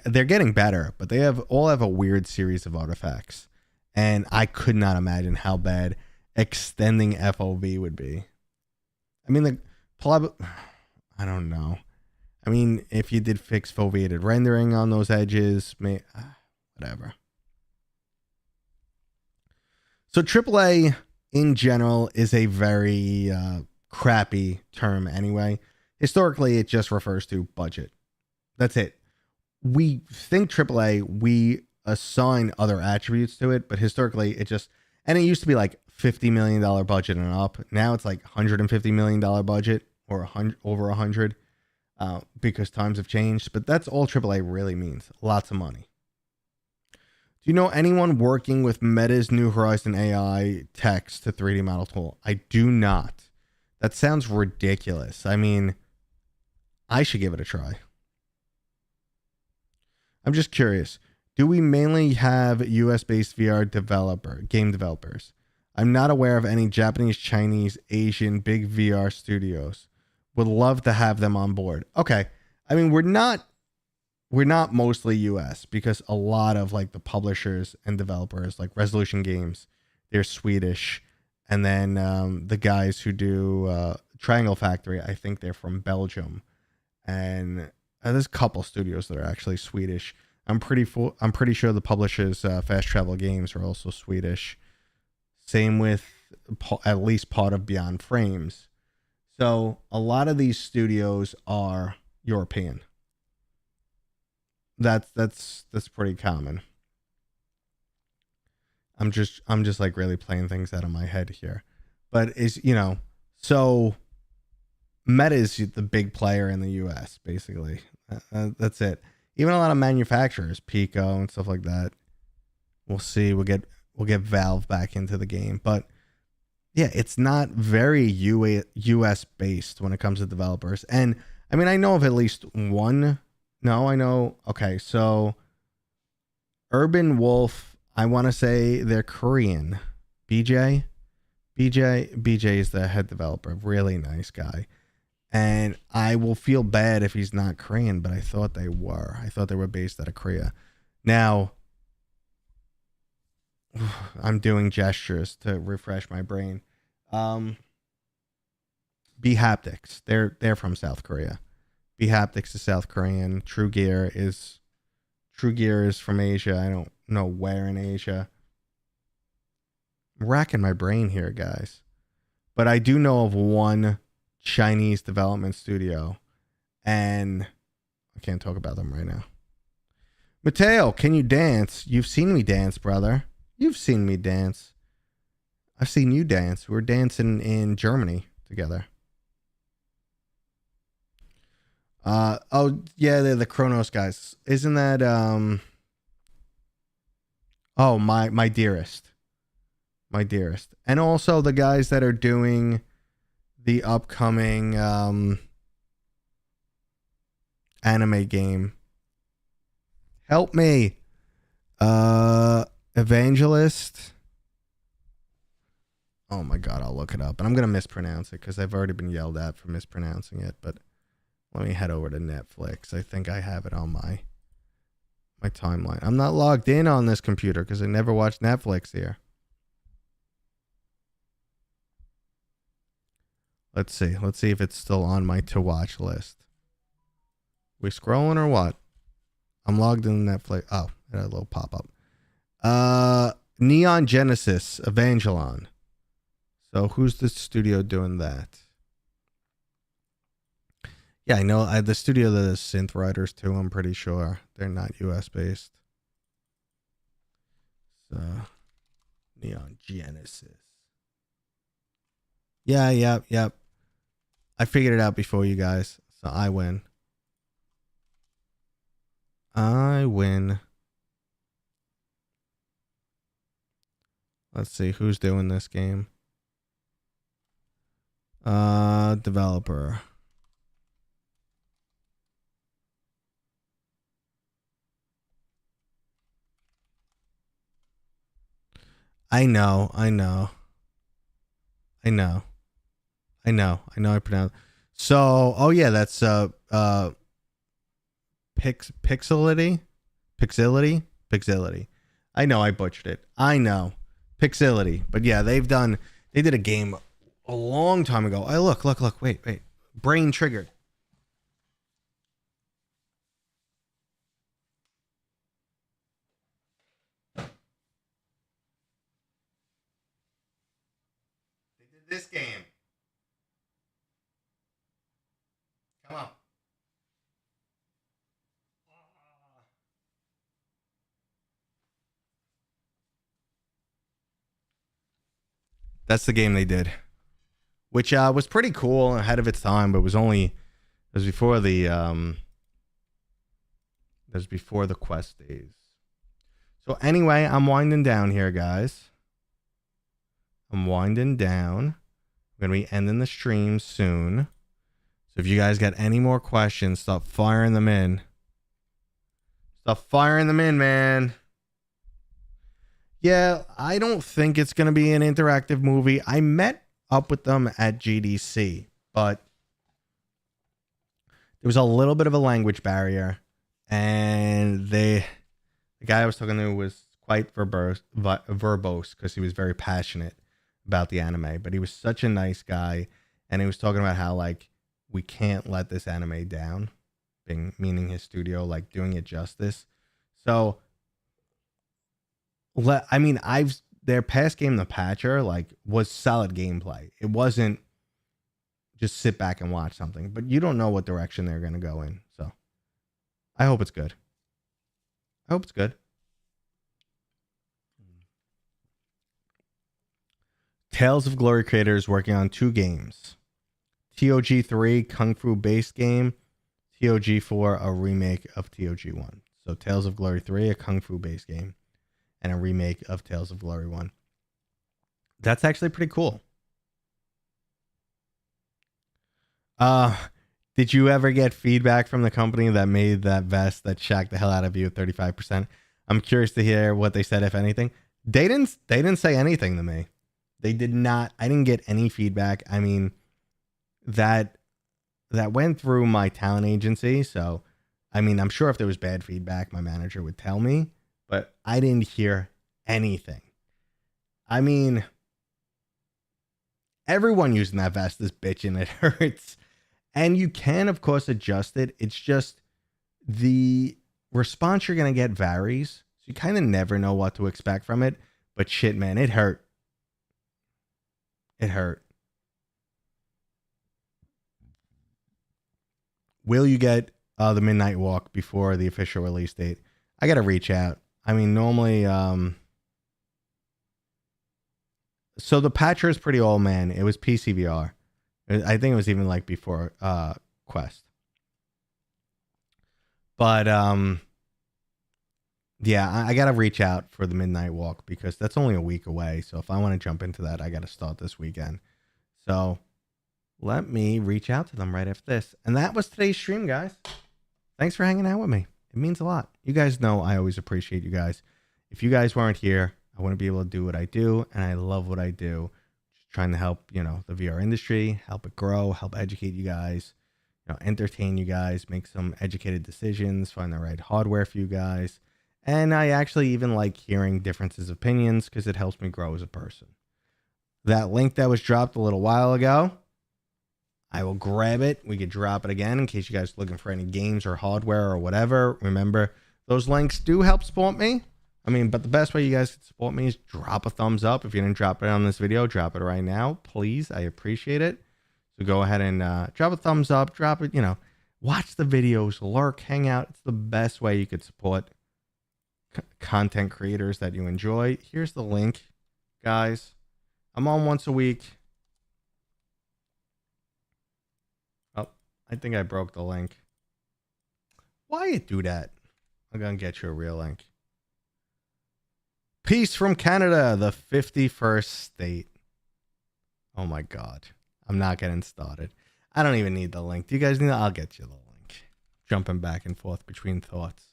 Speaker 1: they're getting better, but they all have a weird series of artifacts. And I could not imagine how bad extending FOV would be. I I don't know. I mean, if you did fix foveated rendering on those edges, whatever. So AAA in general is a very crappy term anyway. Historically, it just refers to budget. That's it. We think AAA, we assign other attributes to it, but historically it just, and it used to be like $50 million budget and up. Now it's like $150 million budget or over 100 because times have changed. But that's all AAA really means. Lots of money. Do you know anyone working with Meta's New Horizon AI text to 3D model tool? I do not. That sounds ridiculous. I mean, I should give it a try. I'm just curious. Do we mainly have US-based VR game developers? I'm not aware of any Japanese, Chinese, Asian big VR studios. Would love to have them on board. Okay. I mean, we're not mostly US because a lot of like the publishers and developers like Resolution Games, they're Swedish. And then the guys who do Triangle Factory, I think they're from Belgium. And there's a couple studios that are actually Swedish. I'm pretty sure the publishers Fast Travel Games are also Swedish. Same with at least part of Beyond Frames. So a lot of these studios are European. That's pretty common. I'm just like really playing things out of my head here. But so Meta is the big player in the US, basically. That's it. Even a lot of manufacturers, Pico and stuff like that. We'll see. We'll get Valve back into the game, but yeah, it's not very US based when it comes to developers. And I mean, I know of at least one. No, I know. Okay, so Urban Wolf, I want to say they're Korean. BJ is the head developer. Really nice guy. And I will feel bad if he's not Korean, but I thought they were. I thought they were based out of Korea. Now, I'm doing gestures to refresh my brain. Haptics. They're from South Korea. Haptics is South Korean. True Gear is from Asia. I don't know where in Asia. I'm racking my brain here, guys. But I do know of one Chinese development studio, and I can't talk about them right now. Mateo, can you dance? You've seen me dance, brother. You've seen me dance. I've seen you dance. We were dancing in Germany together. Oh yeah, they're the Kronos guys. Isn't that oh, my dearest. My dearest. And also the guys that are doing the upcoming anime game. Help me. Evangelist. Oh my god, I'll look it up. And I'm going to mispronounce it because I've already been yelled at for mispronouncing it. But let me head over to Netflix. I think I have it on my timeline. I'm not logged in on this computer because I never watched Netflix here. Let's see. Let's see if it's still on my to watch list. We scrolling or what? I'm logged in Netflix. Oh, it had a little pop up. Neon Genesis Evangelion. So who's the studio doing that? Yeah, I know the studio that is Synth Riders too. I'm pretty sure they're not US based. So Neon Genesis. Yeah, yep. I figured it out before you guys, so I win. Let's see who's doing this game. Developer. I know. I pronounce. So, oh yeah, that's Pixelity. I know I butchered it. I know. Pixelity. But yeah, they did a game a long time ago. Look, wait. Brain triggered. This game. Come on. That's the game they did, which was pretty cool, ahead of its time, but it was before the Quest days. So anyway, I'm winding down here, guys. I'm winding down. We're gonna be ending the stream soon. So if you guys got any more questions, stop firing them in. Stop firing them in, man. Yeah, I don't think it's going to be an interactive movie. I met up with them at GDC, but there was a little bit of a language barrier, and the guy I was talking to was quite verbose because he was very passionate about the anime, but he was such a nice guy, and he was talking about how, like, we can't let this anime down, meaning his studio, like, doing it justice. So I mean, their past game, The Patcher, like, was solid gameplay. It wasn't just sit back and watch something, but you don't know what direction they're going to go in. So I hope it's good. I hope it's good. Tales of Glory creators working on 2 games. TOG3 Kung Fu based game. TOG4 a remake of TOG1. So Tales of Glory 3, a Kung Fu based game, and a remake of Tales of Glory 1. That's actually pretty cool. Did you ever get feedback from the company that made that vest that shacked the hell out of you at 35%? I'm curious to hear what they said, if anything. They didn't say anything to me. They did not. I didn't get any feedback. I mean, that went through my talent agency. So, I mean, I'm sure if there was bad feedback, my manager would tell me, but I didn't hear anything. I mean, everyone using that vest is bitching. It hurts. And you can, of course, adjust it. It's just the response you're going to get varies. So you kind of never know what to expect from it. But shit, man, it hurt. It hurt. Will you get the Midnight Walk before the official release date? I got to reach out. I mean, normally, so the Patcher is pretty old, man. It was PCVR. I think it was even like before Quest. But yeah, I got to reach out for the Midnight Walk because that's only a week away. So if I want to jump into that, I got to start this weekend. So let me reach out to them right after this. And that was today's stream, guys. Thanks for hanging out with me. It means a lot. You guys know I always appreciate you guys. If you guys weren't here, I wouldn't be able to do what I do. And I love what I do. Just trying to help, the VR industry, help it grow, help educate you guys, entertain you guys, make some educated decisions, find the right hardware for you guys. And I actually even like hearing differences of opinions because it helps me grow as a person. That link that was dropped a little while ago, I will grab it. We could drop it again in case you guys are looking for any games or hardware or whatever. Remember, those links do help support me. I mean, but the best way you guys can support me is drop a thumbs up. If you didn't drop it on this video, drop it right now, please. I appreciate it. So go ahead and drop a thumbs up, drop it, watch the videos, lurk, hang out. It's the best way you could support content creators that you enjoy. Here's the link, guys. I'm on once a week. Oh, I think I broke the link. Why you do that? I'm gonna get you a real link. Peace from Canada, the 51st state. Oh my God. I'm not getting started. I don't even need the link. Do you guys need it? I'll get you the link. Jumping back and forth between thoughts.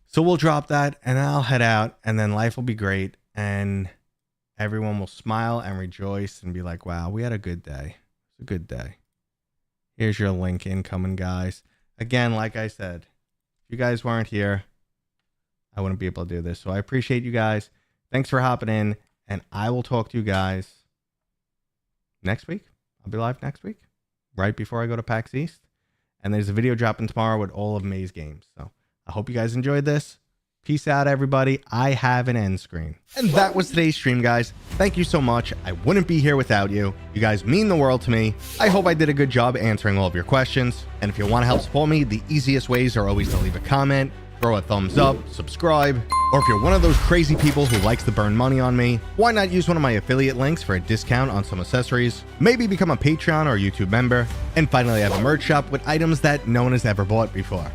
Speaker 1: So we'll drop that and I'll head out and then life will be great and everyone will smile and rejoice and be like, wow, we had a good day. It's a good day. Here's your link incoming, guys. Again, like I said, if you guys weren't here, I wouldn't be able to do this. So I appreciate you guys. Thanks for hopping in and I will talk to you guys next week. I'll be live next week, right before I go to PAX East. And there's a video dropping tomorrow with all of May's games. So I hope you guys enjoyed this. Peace out, everybody. I have an end screen. And that was today's stream, guys. Thank you so much. I wouldn't be here without you. You guys mean the world to me. I hope I did a good job answering all of your questions. And if you want to help support me, the easiest ways are always to leave a comment, throw a thumbs up, subscribe, or if you're one of those crazy people who likes to burn money on me, why not use one of my affiliate links for a discount on some accessories? Maybe become a Patreon or YouTube member. And finally, I have a merch shop with items that no one has ever bought before.